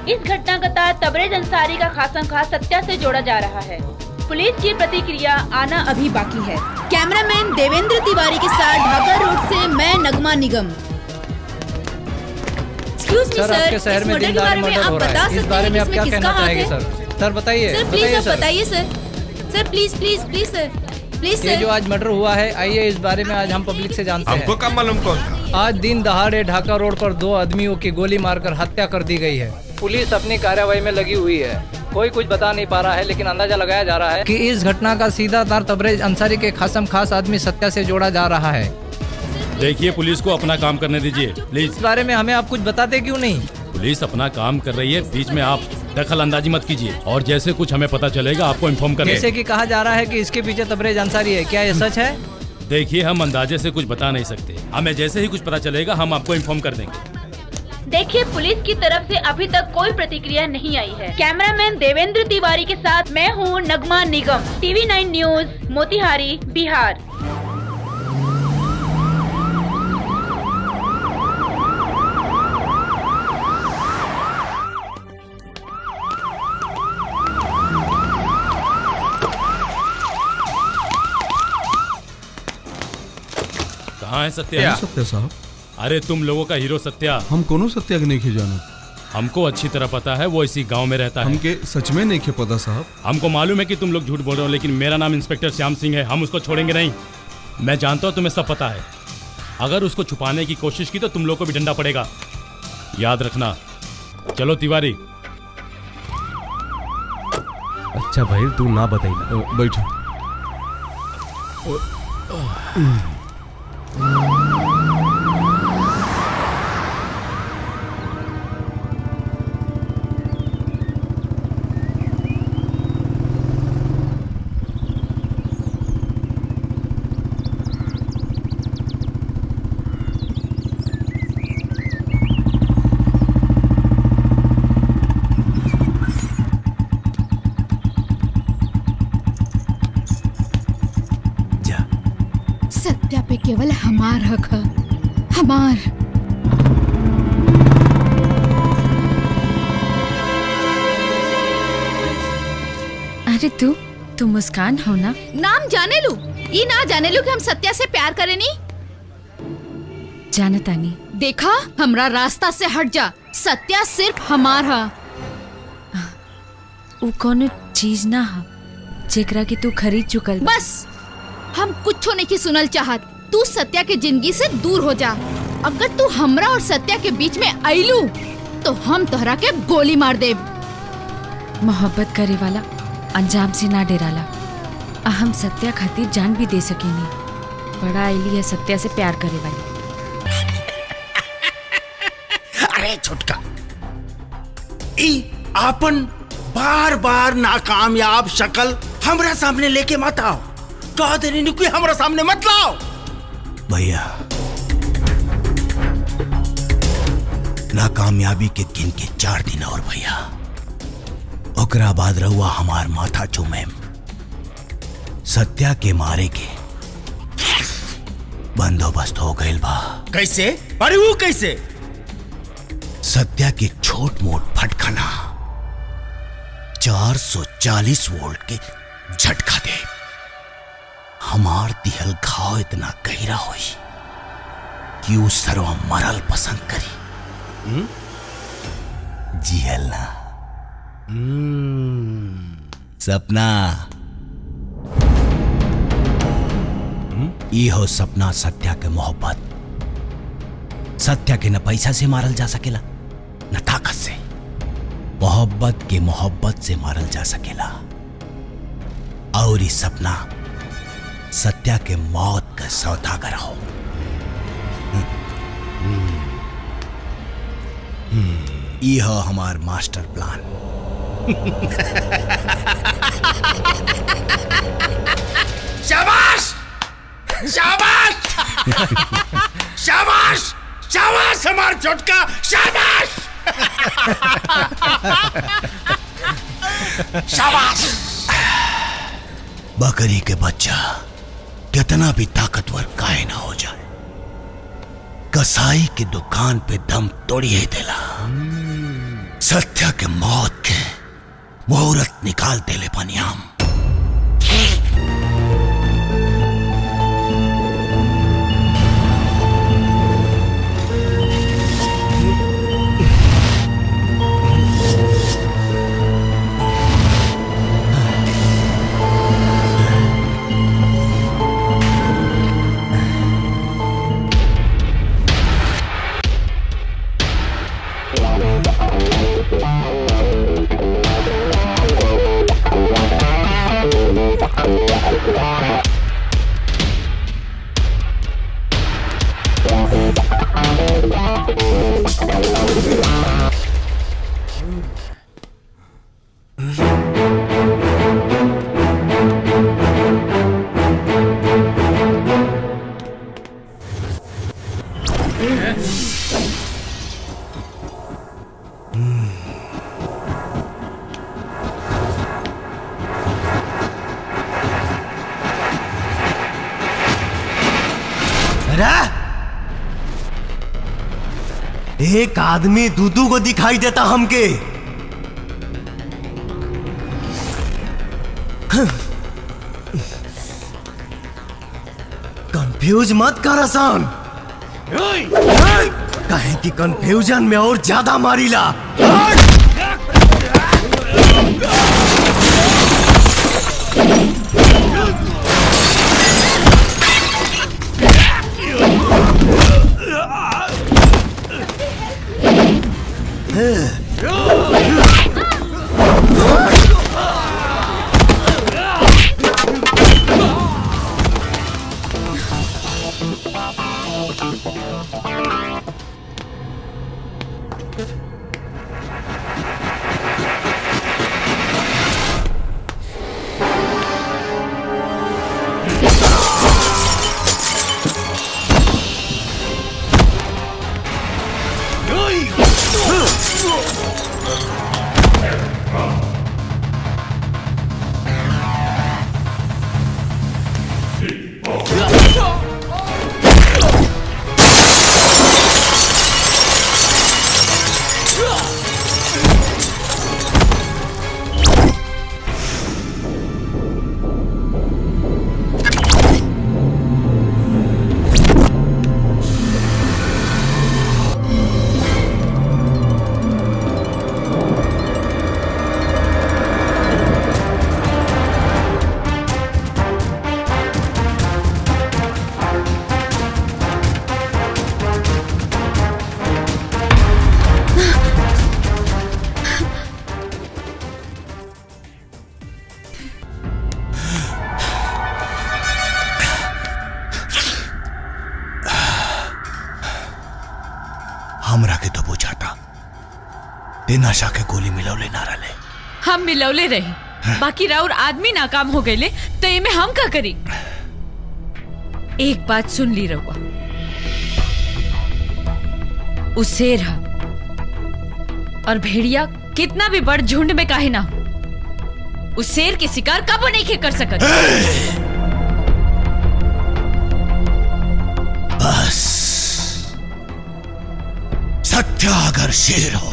इस घटना का तार तबरेज अंसारी का खासम खास सत्या से जोड़ा जा रहा है। पुलिस की प्रतिक्रिया आना अभी बाकी है। कैमरामैन देवेंद्र तिवारी के साथ ढाका रोड से मैं नगमा निगम। एक्सक्यूज मी सर, आपके शहर में दिन दहाड़े मर्डर हो रहा है, इस बारे में आप क्या कहना चाहेंगे सर? सर बताइए। सर प्लीज आप बताइए sir. Sir please please please sir, please sir. ये जो आज मर्डर हुआ है, आइए इस बारे में आज हम पब्लिक से जानते हैं। हमको क्या मालूम कौन था? आज दिन दहाड़े ढाका रोड पर 2 आदमियों की गोली मारकर हत्या कर दी गई है। पुलिस अपनी कार्रवाई में लगी हुई है। कोई कुछ बता नहीं पा रहा है, लेकिन अंदाजा लगाया जा रहा है कि इस घटना का सीधा तार तबरेज अंसारी के खासम खास आदमी सत्या से जोड़ा जा रहा है। देखिए, पुलिस को अपना काम करने दीजिए प्लीज। इस बारे में हमें आप कुछ बताते क्यों नहीं? पुलिस अपना काम कर रही है, बीच में आप दखल अंदाजी मत कीजिए, और जैसे कुछ हमें पता चलेगा आपको इन्फॉर्म करेंगे। जैसे कि कहा जा रहा है कि इसके पीछे तबरेज अंसारी है, क्या ये सच है? देखिए, हम अंदाजे से कुछ बता नहीं सकते, हमें जैसे ही कुछ पता चलेगा हम आपको इन्फॉर्म कर देंगे। देखिए, पुलिस की तरफ से अभी तक कोई प्रतिक्रिया नहीं आई है। कैमरामैन देवेंद्र तिवारी के साथ मैं हूँ नगमा निगम, TV9 न्यूज, मोतिहारी, बिहार। कहाँ है सत्या? सत्या साहब, अरे तुम लोगों का हीरो सत्या, हम कोनो सत्या के नहीं खे जाना। हमको अच्छी तरह पता है वो इसी गांव में रहता है। हमके सच में नहीं खे पता साहब। हमको मालूम है कि तुम लोग झूठ बोल रहे हो, लेकिन मेरा नाम इंस्पेक्टर श्याम सिंह है, हम उसको छोड़ेंगे नहीं। मैं जानता हूँ तुम्हें सब पता है। अगर उसको छुपाने की कोशिश की तो तुम लोग को भी डंडा पड़ेगा, याद रखना। चलो तिवारी। अच्छा भाई, तू ना बताइए। बैठो। सत्या पे केवल हमार हक है, हमार। अरे तू मुस्कान हो ना? नाम जाने लू, ये ना जाने लू कि हम सत्या से प्यार करे नी। जानता नहीं। देखा, हमरा रास्ता से हट जा। सत्या सिर्फ हमार है। वो कोनो चीज ना है जेकरा के तू खरीद चुकल। बस हम कुछ नहीं की सुनल चाहत। तू सत्या के जिंदगी से दूर हो जा। अगर तू हमरा और सत्या के बीच में आइलू तो हम तोहरा के गोली मार देब। मोहब्बत करे वाला अंजाम से ना डराला। हम सत्या खातिर जान भी दे सकेनी। बड़ा आईली है सत्या से प्यार करे वाली। अरे छुटका, ई आपन बार बार नाकामयाब शक्ल हमरा सामने लेके मत आओ। कह दे रही कि हमरा सामने मत लाओ। भैया, नाकामयाबी के गिन के 4 दिन और भैया, ओकरा बाद रहुआ हमार माथा चूमे। सत्या के मारे के बंदोबस्त हो गइल बा। कैसे? अरे वो कैसे? सत्या के छोट मोट फटखाना 440 वोल्ट के झटका दे। हमार दिहल घाव इतना गहरा हुई कि वो सरवा मरल पसंद करी। जिहल ना। सपना ई हो सपना सत्या के मोहब्बत। सत्या के न पैसा से मारल जा सकेला न ताकत से। मोहब्बत के मोहब्बत से मारल जा सकेला। और ई सपना सत्या के मौत का सौदागर हो। ई हो हमार मास्टर प्लान। शाबाश, शाबाश, शाबाश, शाबाश हमार छोटका, शाबाश, शाबाश। बकरी के बच्चा कितना भी ताकतवर काहे ना हो जाए, कसाई की दुकान पे दम तोड़िए देला। सत्या के मौत के मुहूर्त निकाल देले पनियाम। एक आदमी दूदू को दिखाई देता हमके। कंफ्यूज मत कर आसान, कहे कि कंफ्यूजन में और ज्यादा मारीला। हमरा के तो बुझाता दिन आशा के गोली मिलौले ना रहे। हम मिलौले रही, बाकी राउर आदमी नाकाम हो गए तो ये में हम का करी। एक बात सुन ली रहुआ, उस शेर हा और भेड़िया कितना भी बड़ झुंड में काहे ना हो, उस शेर के शिकार कबो नहीं कर सकत। बस सत्या अगर शेर हो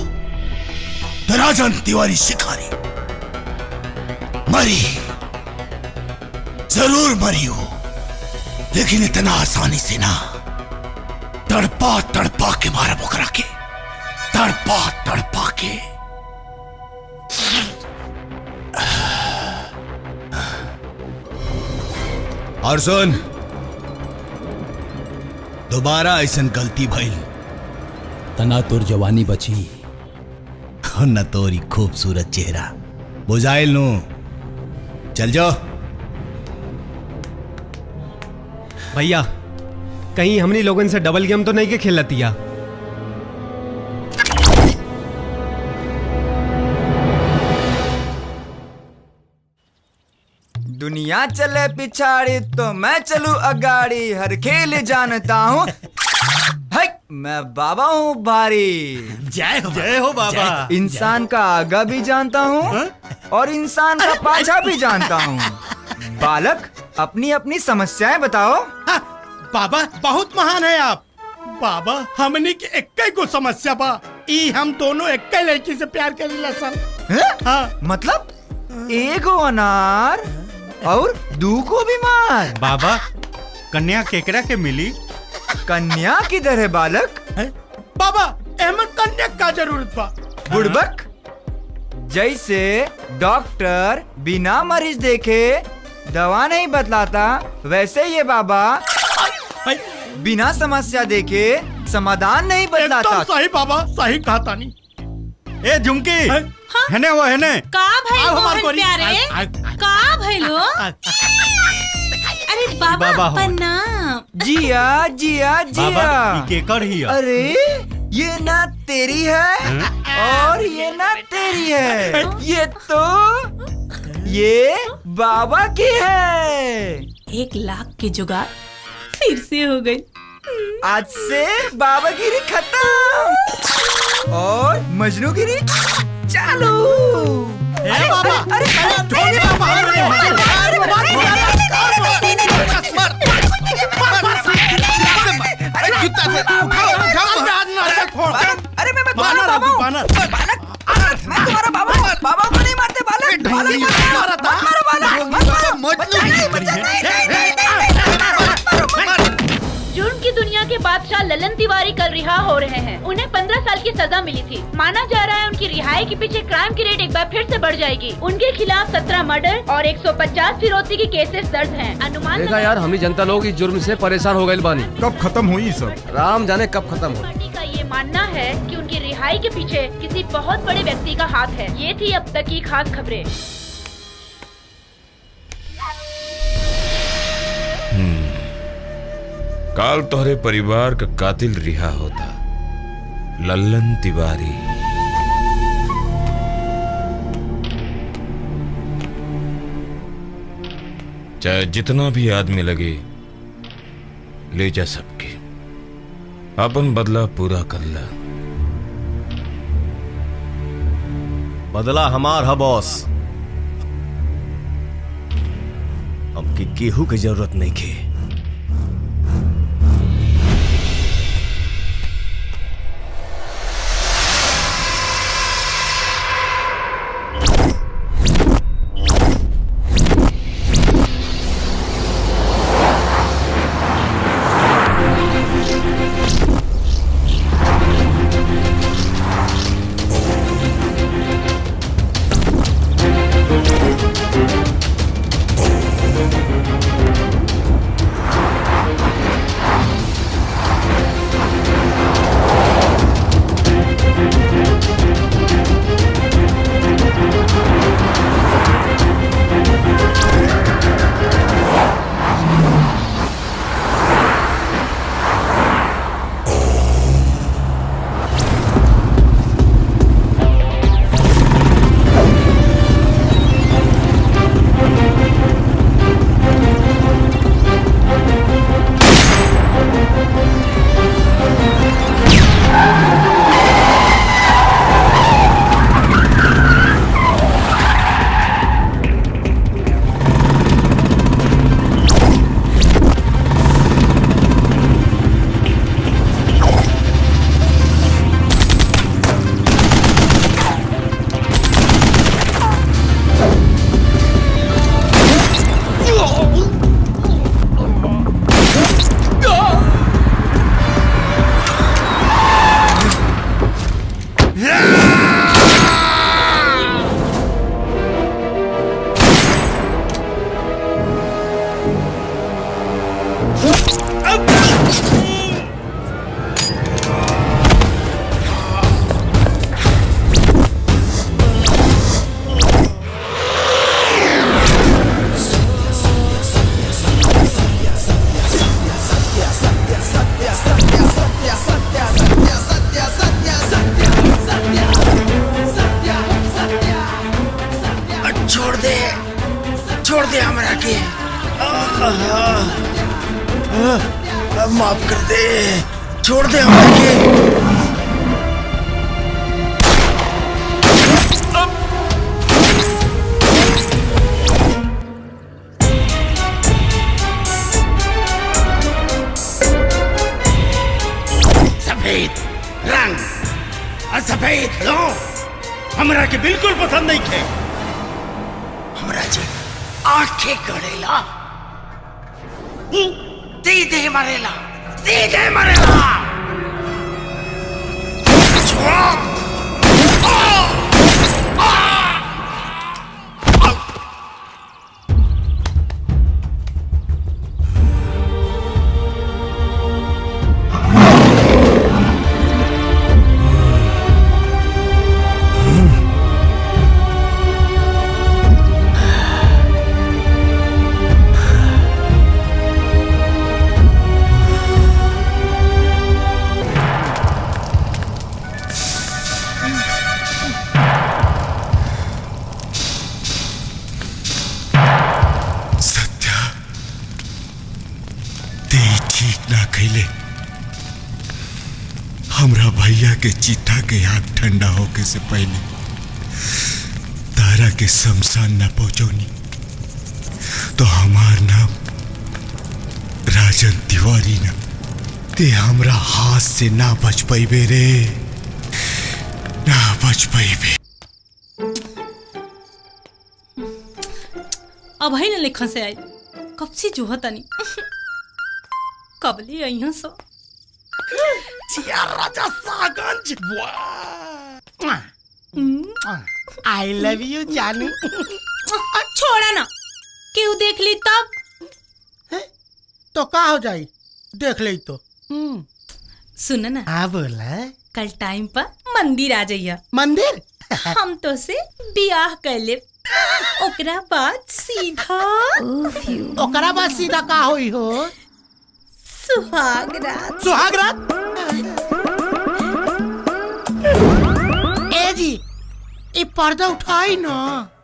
तो राजन तिवारी शिकारी मरी जरूर मरी हो, लेकिन इतना आसानी से ना। तड़पा तड़पा के मारा बुकरा के, तड़पा तड़पा के। और सुन, दोबारा ऐसा गलती भइल तना तोर जवानी बची न तोरी खूबसूरत चेहरा बुझाइल नु। चल जाओ भैया, कहीं हमनी लोगन से डबल गेम तो नहीं के खेलतिया। दुनिया चले पिछाड़ी तो मैं चलूं अगाड़ी, हर खेल जानता हूँ। मैं बाबा हूँ भारी। जय हो बाबा। इंसान का आगा भी जानता हूँ और इंसान का पाछा भी जानता हूँ। बालक अपनी अपनी समस्याएं बताओ। बाबा बहुत महान है आप। बाबा हमनी के एक को समस्या बा, ई हम दोनों एक लड़की से प्यार करेला सन। हाँ। मतलब एगो अनार और दू को बीमार। बाबा कन्या केकरा के मिली? कन्या किधर है बालक? बाबा अहमद कन्या का जरूरत बा। बुड़बक, जैसे डॉक्टर बिना मरीज देखे दवा नहीं बतलाता, वैसे ये बाबा बिना समस्या देखे समाधान नहीं बतलाता। एकदम सही बाबा, सही कहा तानी। ए झुमकी, है वो है का भाई मोहन प्यारे, का भइलो? अरे बाबा प्रणाम। जिया जिया जिया। केकर ही? अरे ये ना तेरी है और ये ना तेरी है, ये बाबा की है। 1 लाख की जुगाड़ फिर से हो गई। आज से बाबागिरी खत्म और मजनूगिरी चालू। अरे बाबा, अरे ललन तिवारी कल रिहा हो रहे हैं। उन्हें 15 साल की सजा मिली थी। माना जा रहा है उनकी रिहाई के पीछे क्राइम की रेट एक बार फिर से बढ़ जाएगी। उनके खिलाफ 17 मर्डर और 150 फिरौती के केसेस दर्ज हैं। अनुमान देखा यार, हम ही जनता लोग इस जुर्म से परेशान हो गए बानी। कब खत्म हुई सब? राम जाने कब खत्म हो। पार्टी का ये मानना है कि उनकी रिहाई के पीछे किसी बहुत बड़े व्यक्ति का हाथ है। ये थी अब तक की खास खबरें। काल तोहरे परिवार का कातिल रिहा होता, लल्लन तिवारी। चाहे जितना भी आदमी लगे, ले जा सबके, अपन बदला पूरा कर ला। बदला हमार है बॉस, हमके केहू की जरूरत नहीं के। छोड़ दे हमरा के। माफ कर दे, छोड़ दे हमरा के। सफेद रंग और सफेद लोग हमरा के बिल्कुल पसंद नहीं थे। हमरा जी आंखें गड़ेला, सीधे मरेला, सीधे मरेला। हमरा भैया के चिता के आग ठंडा होके से पहले तारा के शमशान न पहुंचौनी तो हमार नाम राजन तिवारी न ते हमरा हाथ से ना बच पैबे रे, ना बच पैबे। अब है न लेखन से आई कब से जो तनी कबले अइहा सो जिया राजा सागंज। आई लव यू जानू। छोड़ा ना, क्यों देख ली तब? तो का हो जाई देख ले तो। सुन ना। हाँ बोला। कल टाइम पर मंदिर आ जाइया। मंदिर? हम तो से बियाह कर ले, ओकरा बाद सीधा ओकरा बाद सीधा का होई हो? सुहाग रात। सुहाग रात? ए जी ये पर्दा उठाई ना।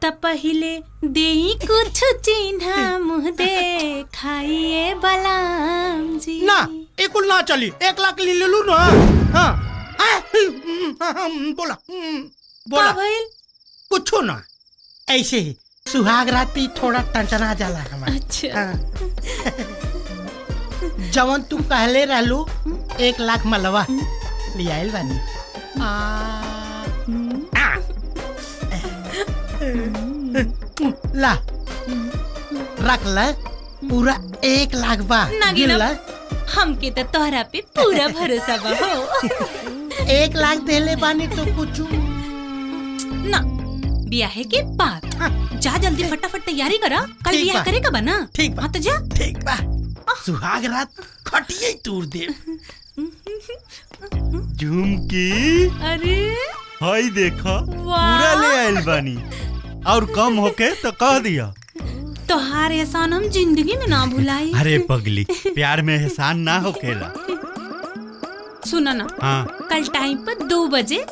तब पहले देई कुछ चिन्ह मुँह दे खाइए बलाम जी। ना ये कुल ना चली, 1 लाख ले लूं ना। हाँ बोला बोला कुछ ना, ऐसे ही सुहाग रात पे थोड़ा टंटना जाला हमारा। अच्छा। जवन तुम कहले रहलू 1 लाख मलवा ले आइल बानी। ला रख ला, पूरा 1 लाख बा। नागिना, हमके तो तोहरा पे पूरा भरोसा बा हो। 1 लाख देले बानी तो कुछ ना, ब्याह के बाद जा जल्दी फटाफट तैयारी करा, कल ब्याह करे का बना। ठीक बा तो जा। ठीक बा, सुहाग रात खटिए तूर दे। झुमकी, अरे हाय देखा पूरा ले आइल बानी, और कम होके तो कह दिया। तोहार एहसान हम जिंदगी में ना भुलाई। अरे पगली, प्यार में एहसान ना होकेला। सुना ना। हाँ। कल टाइम पर 2 बजे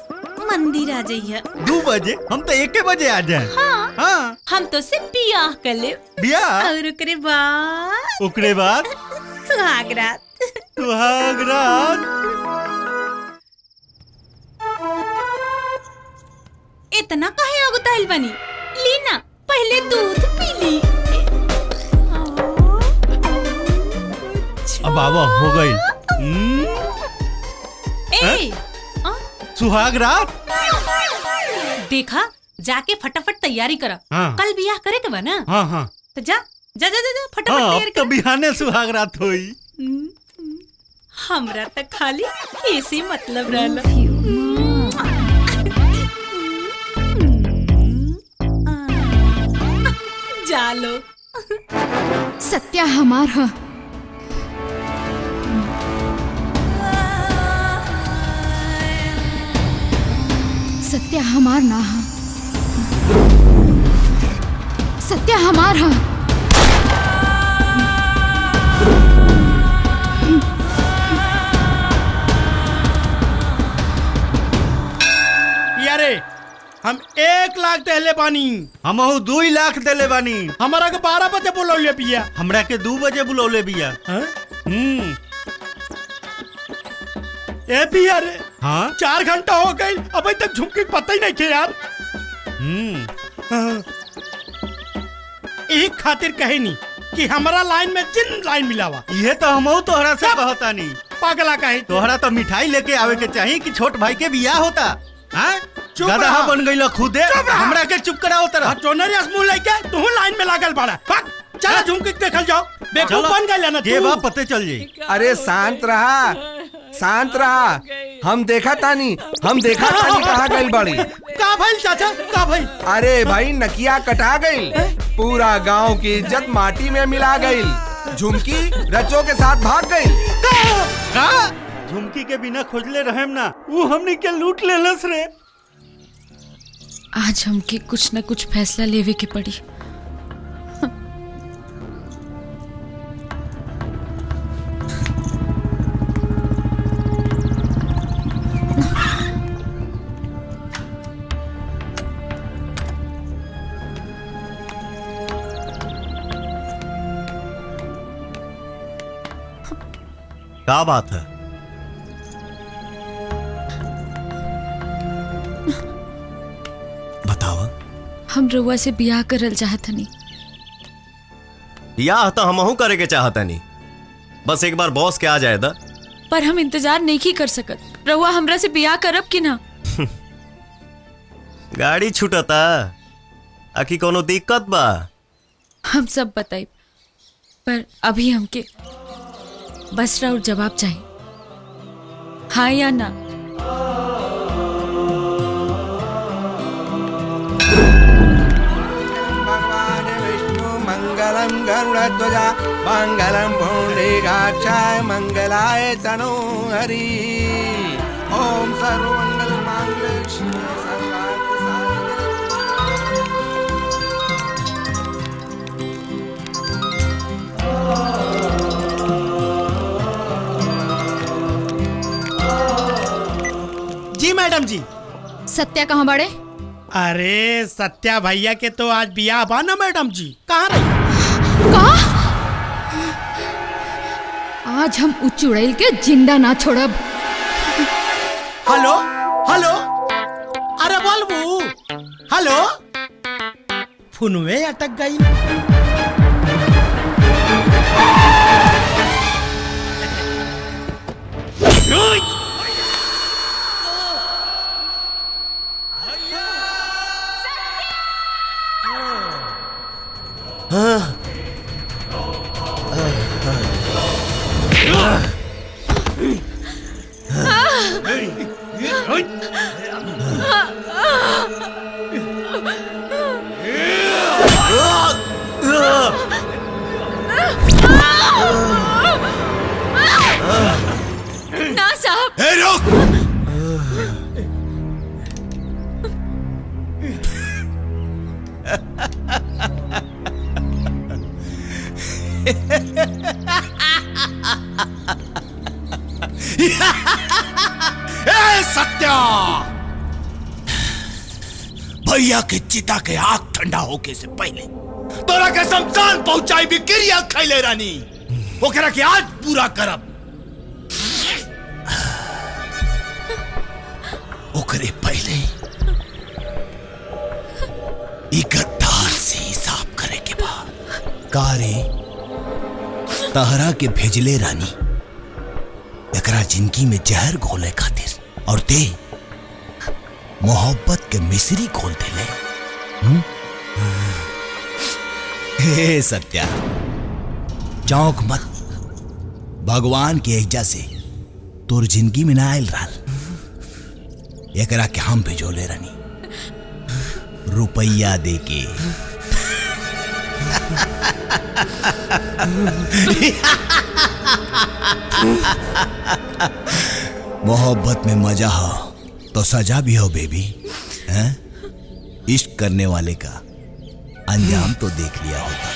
मंदिर आ जाइए। 2 बजे? हम तो 1 बजे आ जाए। हाँ। हाँ। हम तो से बियाह कर ले। बियाह? और ओकरे बाद? ओकरे बाद सुहाग रात। सुहाग रात? इतना काहे अगुताइल बनी? ली ना, पहले दूध पी ली। अब बाबा हो गई। ए, सुहाग रात? देखा, जाके फटाफट तैयारी करा। हाँ। कल बियाह करे के बा ना। हाँ हाँ। तो जा जा जा जा फटाफट हाँ, तैयारी तो बिहाने सुहाग रात होई। हमरा तक खाली ऐसे मतलब रहला। जा लो। सत्या हमार है। सत्या हमार ना है। सत्या हमार है। यारे हम 1 लाख देले बानी। हम 2 लाख देले बानी। हमारा के 12 बजे बुलौले बिया। हमरा के 2 बजे बुलौले बिया। ए बिया रे। हाँ? 4 घंटा हो गई, अभी तक झुमकी पता ही नहीं के यार। एक खातिर कहे नहीं कि हमारा लाइन में जिन लाइन मिलावा। ये तो हम तोहरा से कहता नहीं। पागला कहे तोहरा तो मिठाई लेके आवे के चाहिए कि छोट भाई के बियाह होता। हाँ? चुप गधा रहा। बन गई खुदे। हमरा के चुप कराओ तरह। टोनरी मुंह लेके तू लाइन में लागल बाड़ा। चला झुमकी देखल जाओ। बेवकूफ बन गइल ना ये तू। बात पते चल जाई। अरे शांत रहा, शांत रहा। हम देखा तानी कहाँ गइल बाड़ी। का भइल चाचा, का भइल? अरे भाई नकिया कटा गइल, पूरा गांव की इज्जत माटी में मिला गइल। झुमकी रचो के साथ भाग गइल। का? झुमकी के बिना खोजले रहेम ना, वो हमनी के लूट लेलस रे। आज हमके कुछ न कुछ फैसला लेवे के पड़ी। क्या बात है? बतावा। हम रउआ से बियाह करल चाहत हनी। या तो हमहू करे के चाहता नहीं, बस एक बार बॉस के आ जाए दा। पर हम इंतजार नहीं कर सकत। रउआ हमरा से बियाह करब कि ना? गाड़ी छूटता, आखी कोनो दिक्कत बा? हम सब बताई, पर अभी हमके बस राउर जवाब चाहिए। हाँ या ना? मंगलम गरुड़ध्वजा मंगलम पुंडरीकाक्षाय मंगलाय तनोहरि ओम सर्वमंगल मांगल्ये शिवे सर्वार्थ साधिके। जी मैडम जी। सत्या कहाँ बड़े? अरे सत्या भैया के तो आज बियाह बा ना मैडम जी, कहाँ रही? आज हम उच्च उड़ैल के जिंदा ना छोड़ब। हेलो हेलो, अरे बोलबू हेलो, फोनवे अटक गई। ना साहब। ए रुक! ए सत्या, भैया के चिता के आग ठंडा होके से पहले तोरा के शमशान पहुंचाई भी क्रिया खैले रानी, ओकरा के आज पूरा करब। ओकरे पहले गद्दार से हिसाब करे के बाद कारे तहरा के भेजले रानी एकरा जिंदगी में जहर घोले खातिर, और ते मोहब्बत के मिश्री खोल देले। हे सत्या, चौंक मत, भगवान के एजा से तोर जिंदगी में ना आयल रहल, एकरा के हम भेजोले रानी रुपया दे के। मोहब्बत में मजा हो तो सजा भी हो बेबी, हैं? इश्क करने वाले का अंजाम तो देख लिया होता,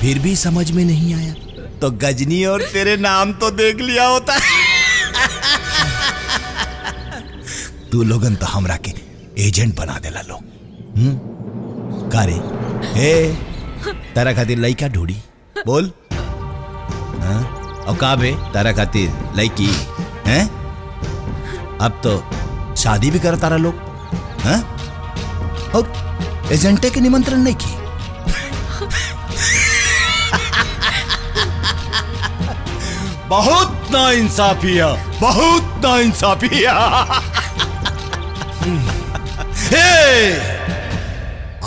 फिर भी समझ में नहीं आया तो गजनी और तेरे नाम तो देख लिया होता। तू लोगन तो हमरा के एजेंट बना देला लोग। कारे ए तारा खातिर लइका ढूंढी बोल, हाँ? और का बे तारा खातिर लइकी हैं? अब तो शादी भी कर तारा लोग, हैं? और एजेंटे के निमंत्रण नहीं की। बहुत नाइंसाफी है, बहुत नाइंसाफी है।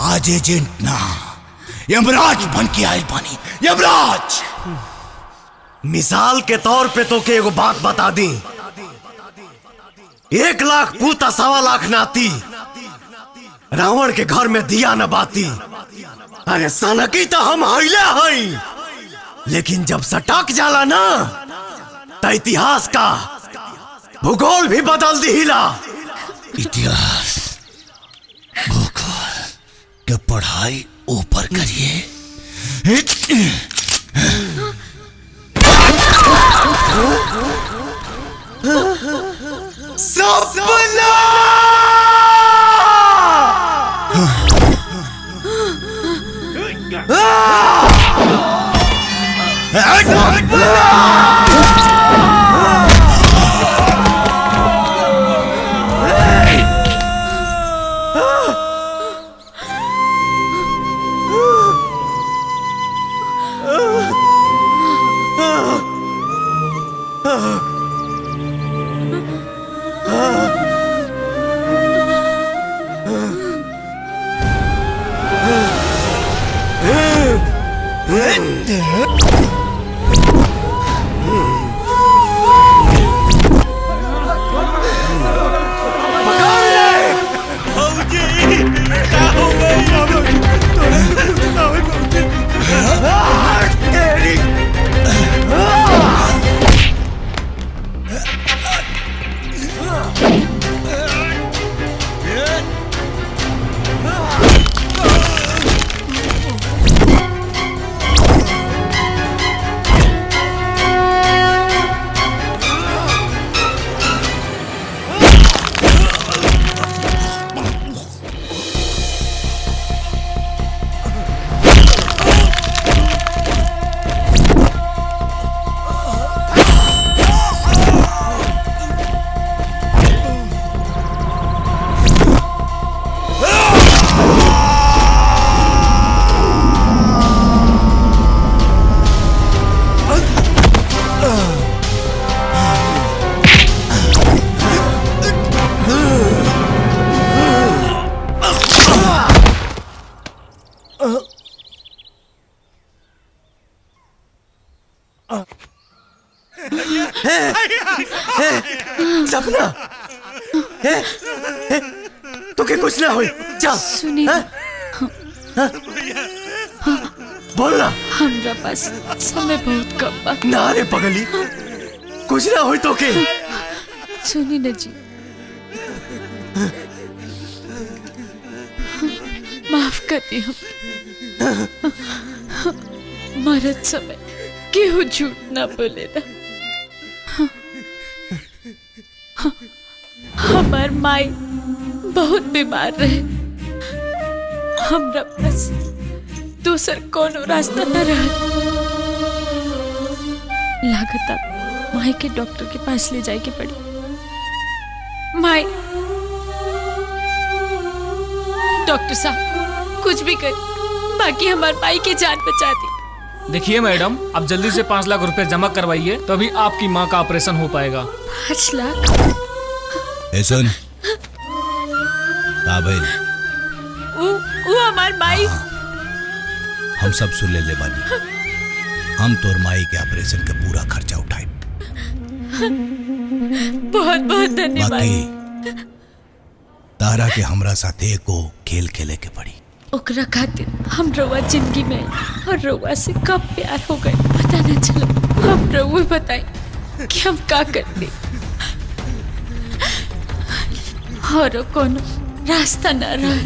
आज एजेंट ना यमराज बन के आयल पानी, यमराज। मिसाल के तौर पे तो के एगो बात बता दी, 1 लाख पूता 1.25 लाख नाती, रावण के घर में दिया न बाती। अरे सनकी तो हम हईले हई, लेकिन जब सटक जाला ना तो इतिहास का भूगोल भी बदल दिहिला। इतिहास भूगोल के पढ़ाई ऊपर करिए। सपना! सपना तो के कुछ ना हो। चल सुनी बोलना। हमरा पास समय बहुत कम बा। ना रे पगली, कुछ ना हो तो के। सुनी न जी, माफ कर दी हम। मरत समय केहू झूठ ना बोले ना। हमार माई बहुत बीमार रहे, हमरा पास दूसर कोनो रास्ता न रहा। लागता माई के डॉक्टर के पास ले जाए के पड़ी। माई, डॉक्टर साहब कुछ भी कर, बाकी हमारे माई की जान बचा दी। देखिए मैडम, आप जल्दी से 5 लाख रुपए जमा करवाइए, तभी आपकी माँ का ऑपरेशन हो पाएगा। 5 लाख? सुन काबिल, वो हमार माई। हम सब सुन ले बानी। हम तोर माई के ऑपरेशन का पूरा खर्चा उठाए। बहुत बहुत धन्यवाद। बाकी तारा के हमरा साथे को खेल खेले के पड़ी। ओकरा खातिर हम रउआ जिंदगी में और रउआ से कब प्यार हो गए पता न चला। हम रउआ बताई कि हम का करते और कोनो रास्ता न रहा।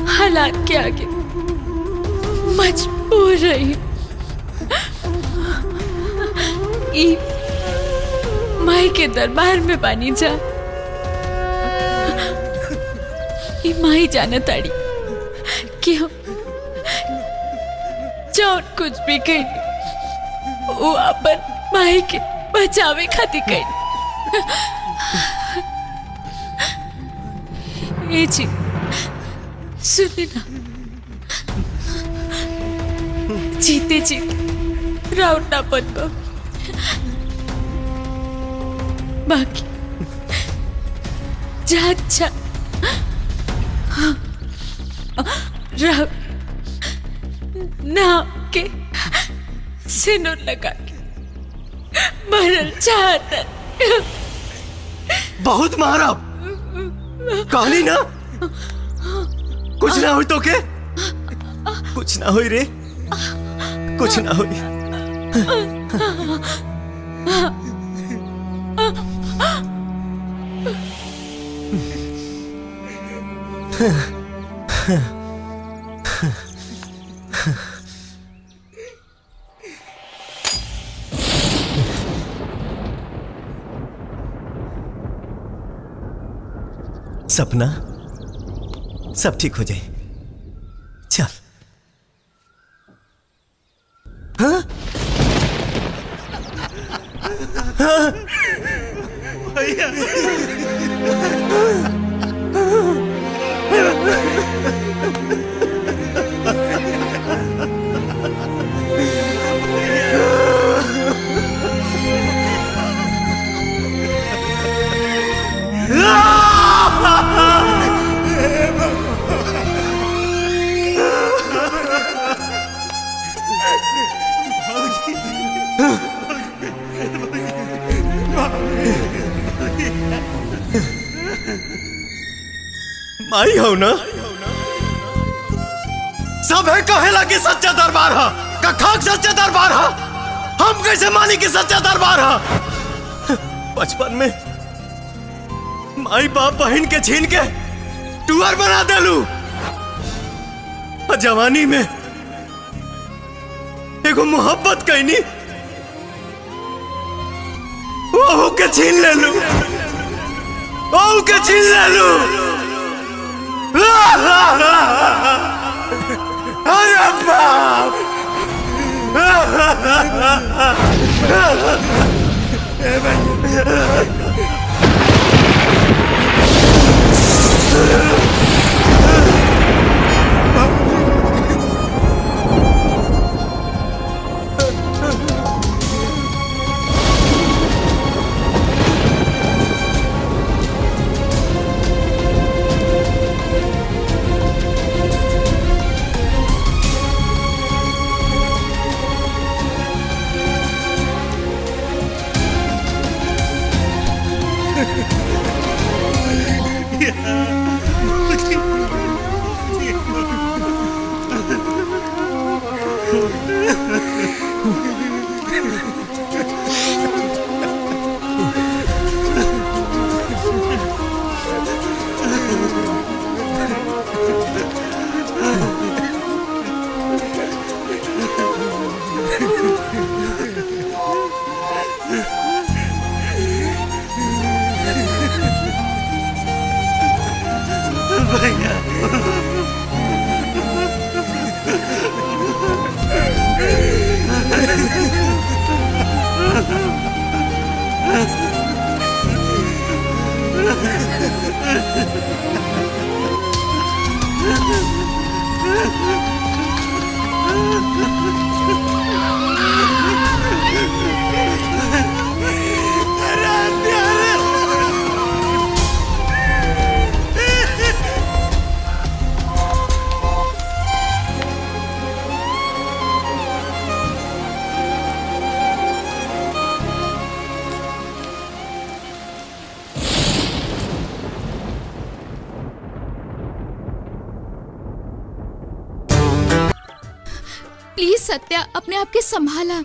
हालात के आगे मजबूर रही। माई के दरबार में बानी जा। माई जाना ताड़ी कि हम जौन कुछ भी कही वो अपन माई के बचावे खातिर कही। ए जी सुने ना, जीते जीते राउंड ना बनबो, बाकी जा अच्छा राउंड नाम के सिनुर लगा के मरल चाहता। बहुत मारा कहानी ना, कुछ ना हुई तो के, कुछ ना हुई रे, कुछ ना हुई। सपना सब ठीक हो जाए। चल। हाँ? हाँ? भैया माई हो ना, सब है कहेला कि सच्चा दरबार है, का खाक सच्चा दरबार है। हम कैसे मानी कि सच्चा दरबार है। बचपन में माई बाप बहन के छीन के टूअर बना देलू, और जवानी में एगो मोहब्बत कहनी वो के छीन ले लू, वो के छीन ले लू। अरे बाप, प्लीज सत्या, अपने आप के संभाला।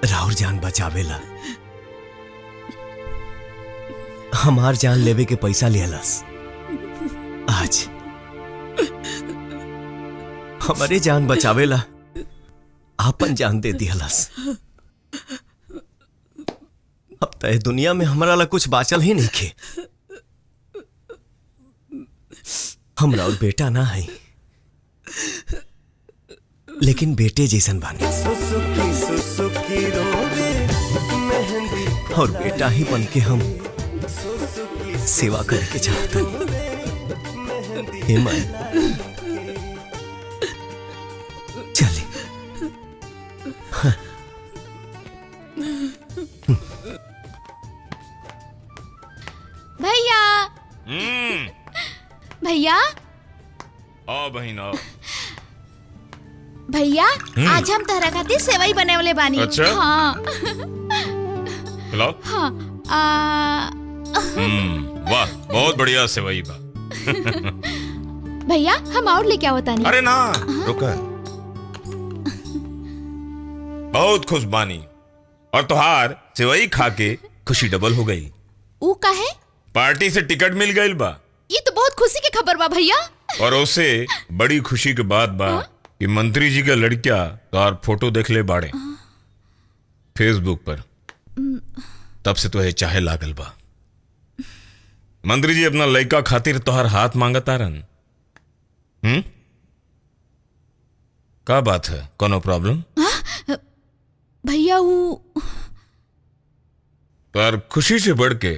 राउर जान बचावेला हमार जान लेवे के पैसा लिहलस। आज हमारे जान बचावेला आपन जान दे दिहलस। अब तय दुनिया में हमारा ला कुछ बाचल ही नहीं खे। हमरा और बेटा ना है, लेकिन बेटे जैसन बानी और बेटा ही बन के हम सेवा करके चाहते हैं। चले भैया भैया आओ बहन आओ। भैया आज हम तारा खातिर सेवई बने वाले बानी। अच्छा? हाँ खिलाओ। हाँ वाह बहुत बढ़िया सेवई बा। भैया हम और लेके आओ तानी। अरे ना रुका, बहुत खुश बानी और तुहार सेवई खा के खुशी डबल हो गई। ऊ काहे? पार्टी से टिकट मिल गई बा। ये तो बहुत खुशी की खबर बा भैया। और उससे बड़ी खुशी के बात बा कि मंत्री जी का लड़किया तार फोटो देख ले बाड़े फेसबुक पर, तब से तो है चाहे लागल बा। मंत्री जी अपना लड़का खातिर तोहर हाथ मांगता रन। का बात है, कोनो प्रॉब्लम? भैया वो तार खुशी से बढ़ के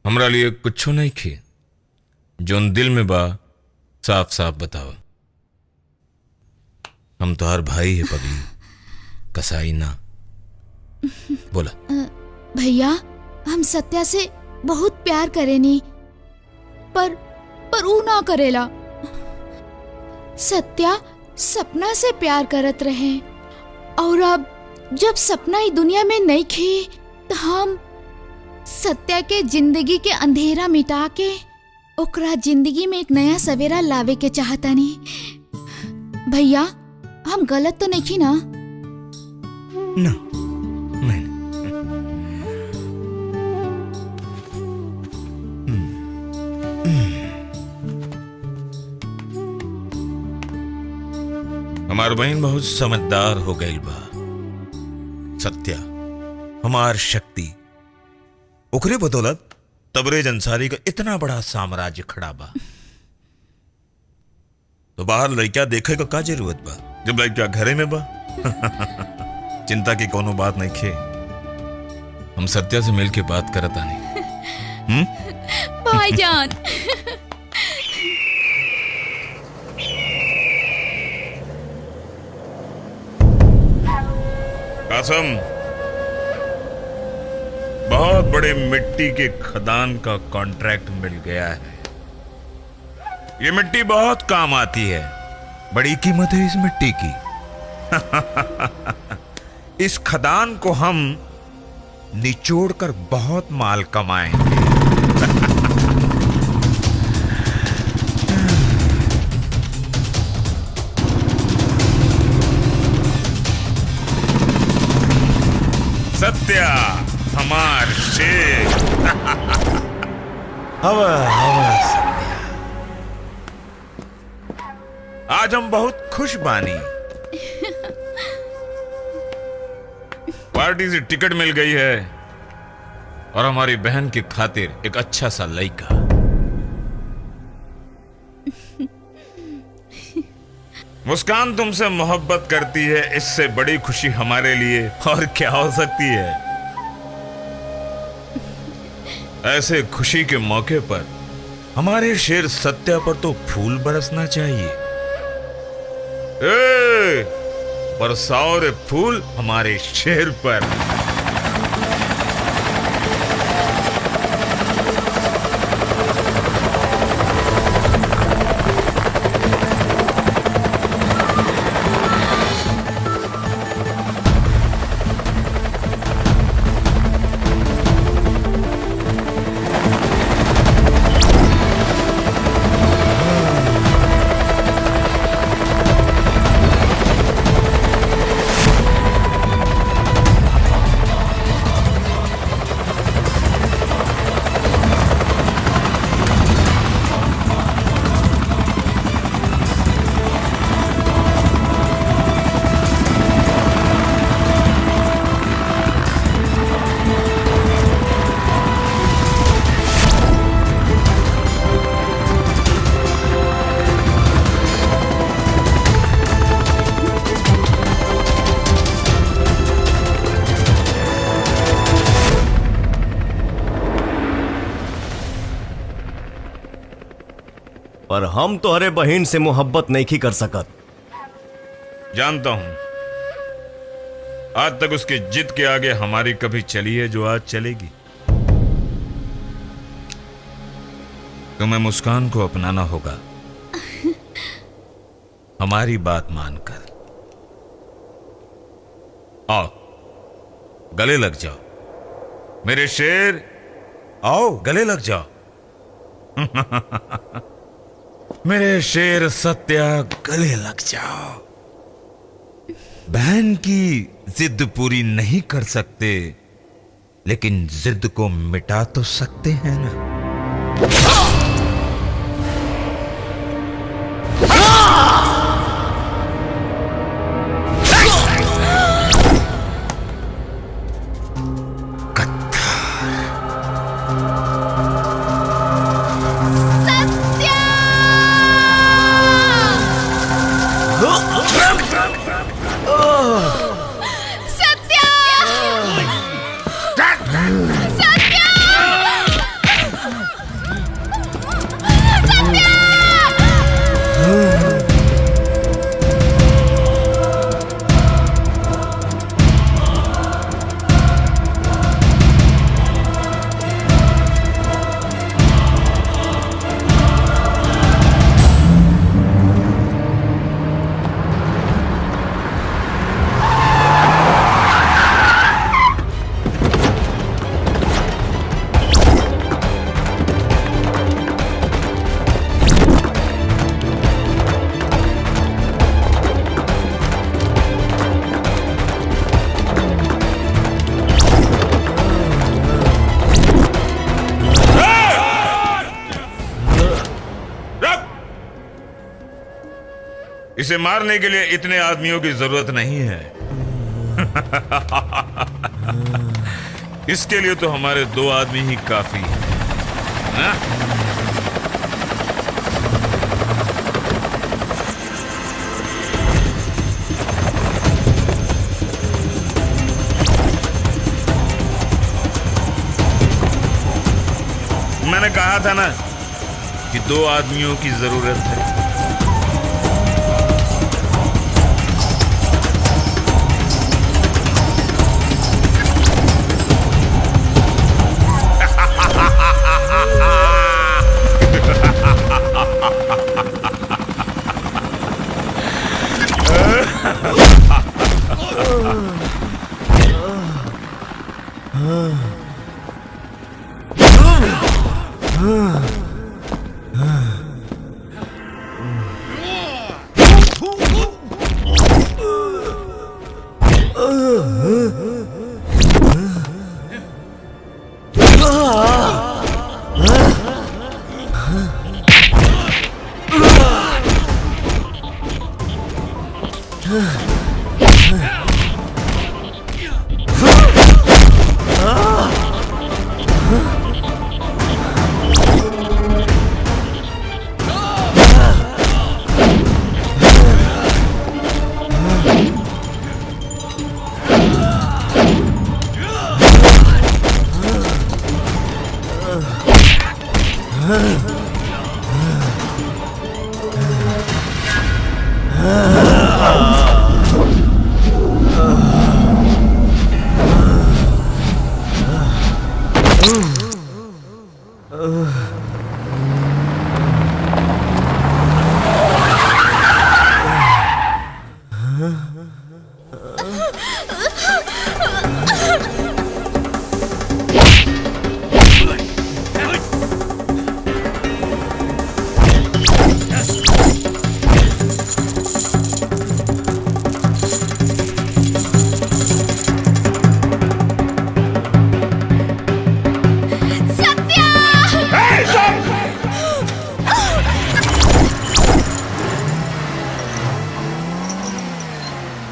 हमरा लिए कुछ नहीं खे। जोन दिल में बा साफ साफ बताओ। हम तो हर भाई है पगली, कसाई ना। बोला। भैया हम सत्या से बहुत प्यार करेनी, पर ऊ ना करेला। सत्या सपना से प्यार करत रहे और अब जब सपना ही दुनिया में नहीं खे तो हम सत्या के जिंदगी के अंधेरा मिटा के ओकरा जिंदगी में एक नया सवेरा लावे के चाहतानी। भैया हम गलत तो नहीं ना? ना हमार बहन बहुत समझदार हो गई बा। सत्या हमार शक्ति, ओकरे बदौलत तबरेज अंसारी का इतना बड़ा साम्राज्य खड़ा बा। तो बाहर लड़का देखे का जरूरत बा जब लड़का घरे में बा। चिंता की कोनो बात नहीं खे, हम सत्या से मिल के बात करत आनी। भाईजान। कासम, बहुत बड़े मिट्टी के खदान का कॉन्ट्रैक्ट मिल गया है। ये मिट्टी बहुत काम आती है, बड़ी कीमत है इस मिट्टी की। इस खदान को हम निचोड़ कर बहुत माल कमाएंगे। सत्या हमार शेर। हवा हवा सत्या, आज हम बहुत खुश बानी। पार्टी से टिकट मिल गई है और हमारी बहन की खातिर एक अच्छा सा लड़का। मुस्कान तुमसे मोहब्बत करती है, इससे बड़ी खुशी हमारे लिए और क्या हो सकती है। ऐसे खुशी के मौके पर हमारे शेर सत्या पर तो फूल बरसना चाहिए। बरसाओ रे फूल हमारे शेर पर। पर हम तो हरे बहन से मोहब्बत नहीं की कर सकत। जानता हूं, आज तक उसके जिद के आगे हमारी कभी चली है जो आज चलेगी। तुम्हें मुस्कान को अपनाना होगा, हमारी बात मानकर। आओ गले लग जाओ मेरे शेर, आओ गले लग जाओ। मेरे शेर सत्या, गले लग जाओ। बहन की जिद पूरी नहीं कर सकते, लेकिन जिद को मिटा तो सकते हैं ना। इसे मारने के लिए इतने आदमियों की जरूरत नहीं है। इसके लिए तो हमारे 2 आदमी ही काफी हैं। हाँ? मैंने कहा था ना कि 2 आदमियों की जरूरत है।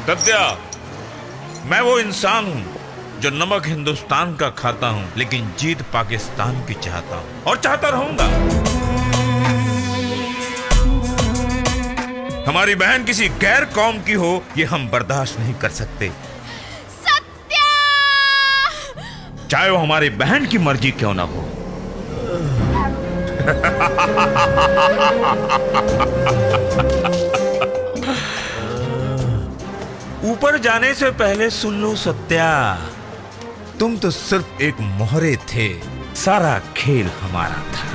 सत्या, मैं वो इंसान हूं जो नमक हिंदुस्तान का खाता हूं, लेकिन जीत पाकिस्तान की चाहता हूं और चाहता रहूंगा। हमारी बहन किसी गैर कौम की हो, ये हम बर्दाश्त नहीं कर सकते। सत्या! चाहे वो हमारी बहन की मर्जी क्यों ना हो। ऊपर जाने से पहले सुन लो सत्या, तुम तो सिर्फ एक मोहरे थे, सारा खेल हमारा था।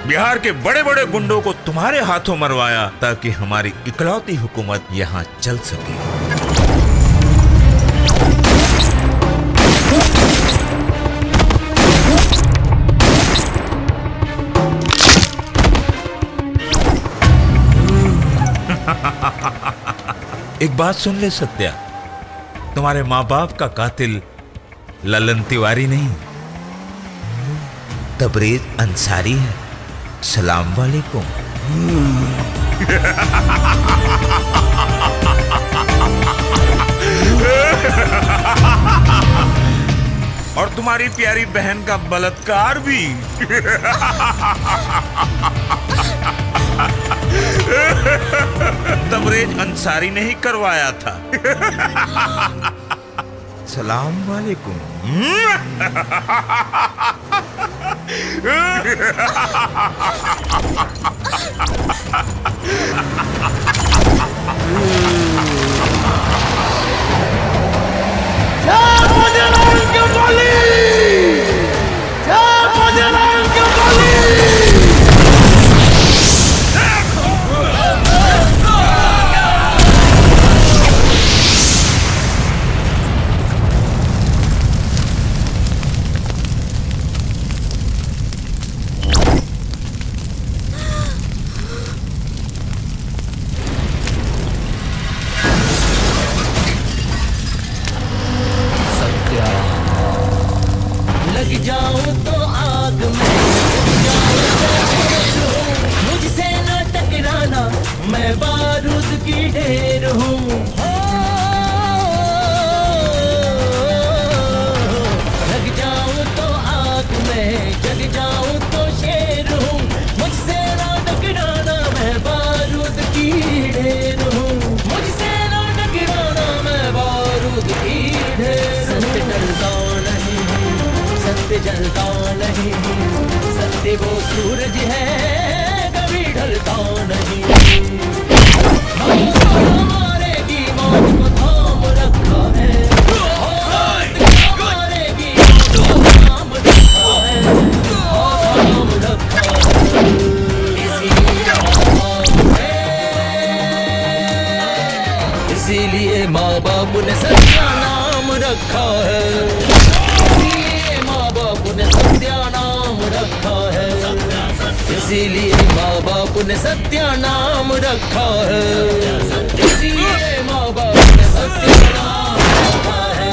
बिहार के बड़े बड़े गुंडों को तुम्हारे हाथों मरवाया ताकि हमारी इकलौती हुकूमत यहां चल सके। एक बात सुन ले सत्या, तुम्हारे माँ बाप का कातिल ललन तिवारी नहीं, तबरेज अंसारी है। सलाम वालेकुम। और तुम्हारी प्यारी बहन का बलात्कार भी। तबरेज अंसारी ने ही करवाया था। सलाम वालेकुम। कभी जलता नहीं, सत्य वो सूरज है कभी ढलता नहीं। हमारे की मौत को थाम रखा है, हमारे की मौत को थाम रखा है, थाम रखा है। इसीलिए माँ बाप ने सत्या नाम रखा है, इसीलिए माँ बाप ने सत्या नाम रखा है, इसीलिए माँ बाप ने सत्या नाम रखा है, इसीलिए माँ बाप ने सत्या नाम रखा है।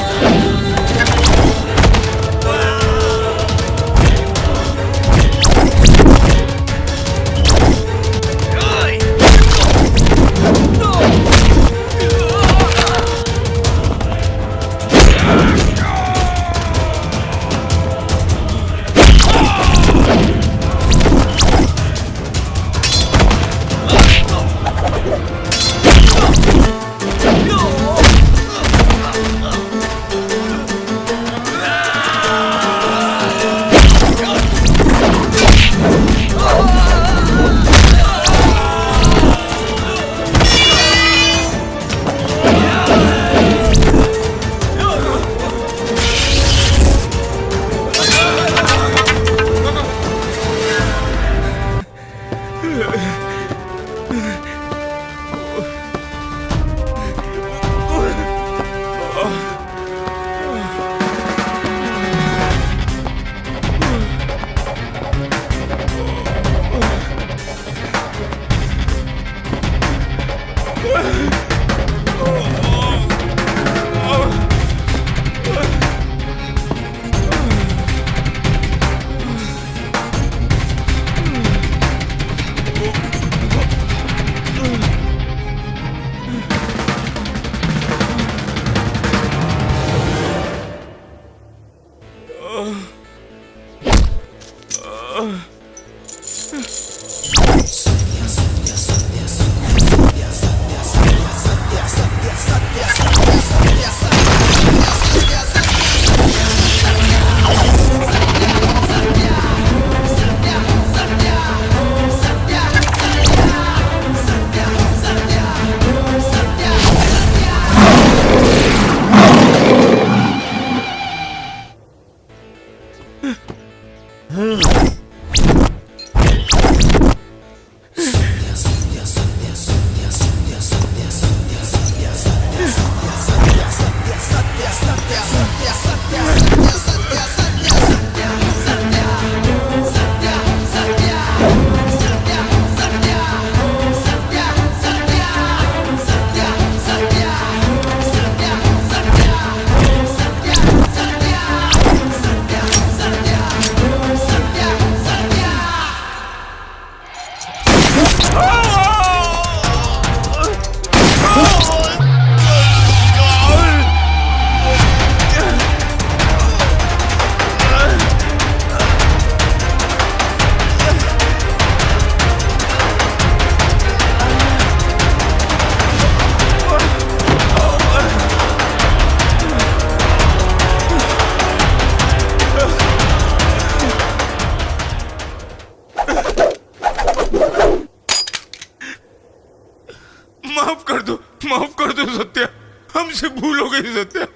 माफ कर दो सत्या, हमसे भूल हो गई सत्या,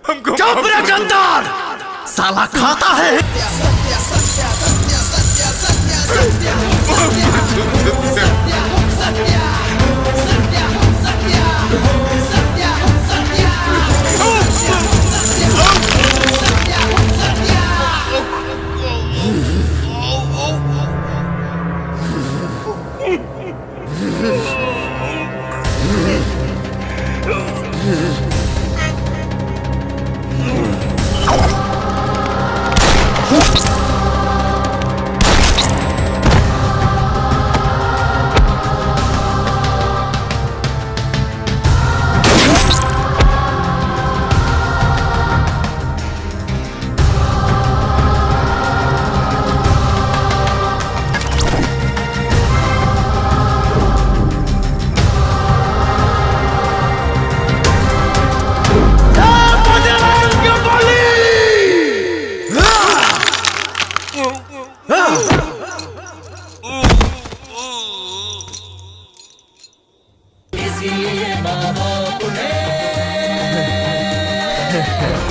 हमको चुप रह गद्दार, साला खाता है।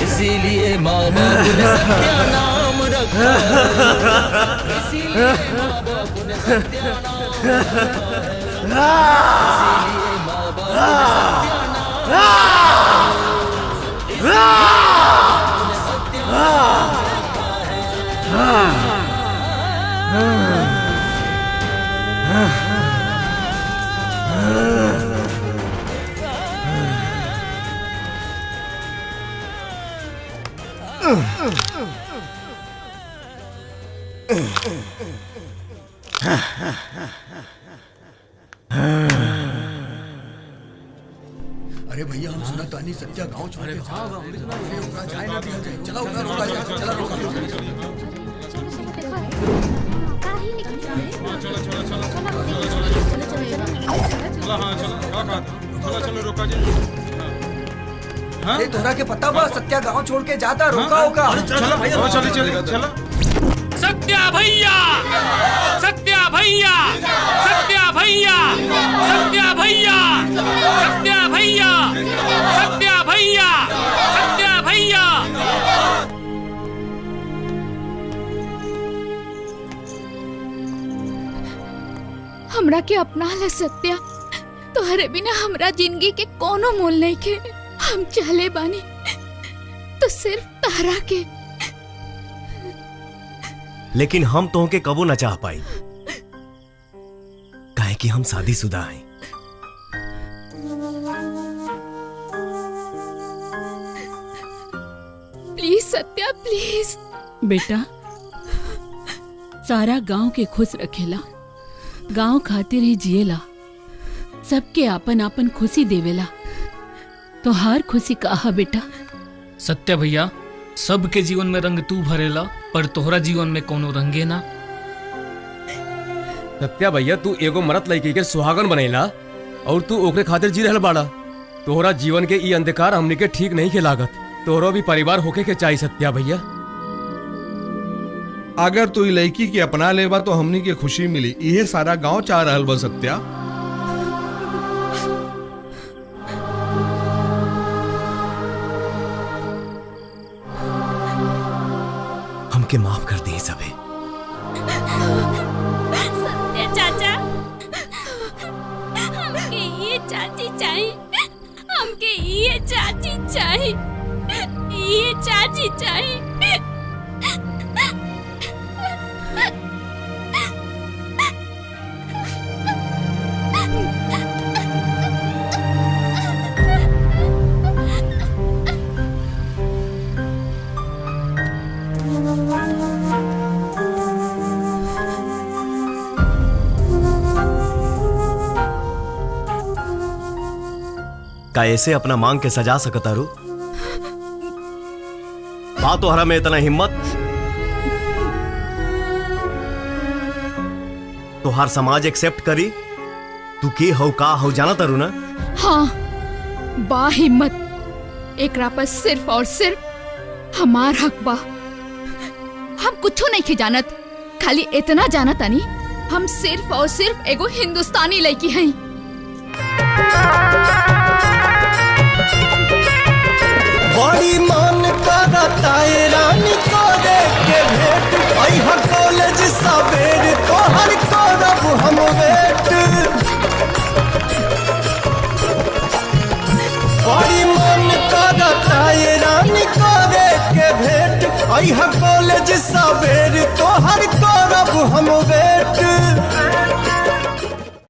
इसीलिए माँ बाप ने सत्या नाम रखा है, इसीलिए माँ बाप ने सत्या नाम रखा है, इसीलिए माँ बाप ने सत्या अरे भैया हम सुना तानी सत्या गांव छोड़ के जाए ना दिया जाए। चला चला रोका जी। अरे तोरा के पता बा सत्या गांव छोड़ के जाता, रोका होगा। चलो सत्या भैया, सत्या भैया, सत्या भैया, सत्या भैया, सत्या भैया, सत्या भैया, सत्या भैया। हमरा के अपना ले सत्या, तोहरे बिना हमरा जिंदगी के कोनो मोल नहीं के। हम चले बानी तो सिर्फ तारा के। लेकिन हम तो के कबो न चाह पाई, काहे कि हम शादीशुदा हैं। प्लीज सत्या प्लीज। बेटा सारा गांव के खुश रखेला, गांव खातिर ही जिएला, सबके आपन आपन खुशी देवेला। तो हर खुशी कहा बेटा। सत्या भैया, सबके जीवन में रंग तू भरेला, पर तोहरा जीवन में कोनो रंगे ना। सत्या भैया, तू एगो मरत लड़की के सुहागन बनेला और तू ओकरे खातिर जी रहल बाड़ा। तोहरा जीवन के ई अंधकार हमनी के ठीक नहीं के लागत। तोहरा भी परिवार होके के चाहिए सत्या भैया। अगर तू लड़की के अपना लेबा तो हमनी के खुशी मिली, इहे सारा गांव चाह रहल बा सत्या। हमके माफ कर दी सबे। सत्या चाचा, हमके ये चाची चाहिए, हमके ये चाची चाहिए, ये चाची चाहिए। का ऐसे अपना मांग के सजा सकता रू? बात तोहरा में इतना हिम्मत? तो हर समाज एक्सेप्ट करी? तू के हो का हो जाना तारू ना? हाँ, बा हिम्मत। एकरा पर सिर्फ और सिर्फ हमार हक बा। हम कुछो नहीं जानत, खाली इतना जानत आनी हम सिर्फ और सिर्फ एगो हिंदुस्तानी लड़की हैं। बड़ी मन करता है रानी को देख के भेंट, अइहा कॉलेज सवेर तोहर करब हम वेट। बड़ी मन करता है रानी को देख के भेंट, अइहा कॉलेज सवेर तोहर करब हम वेट।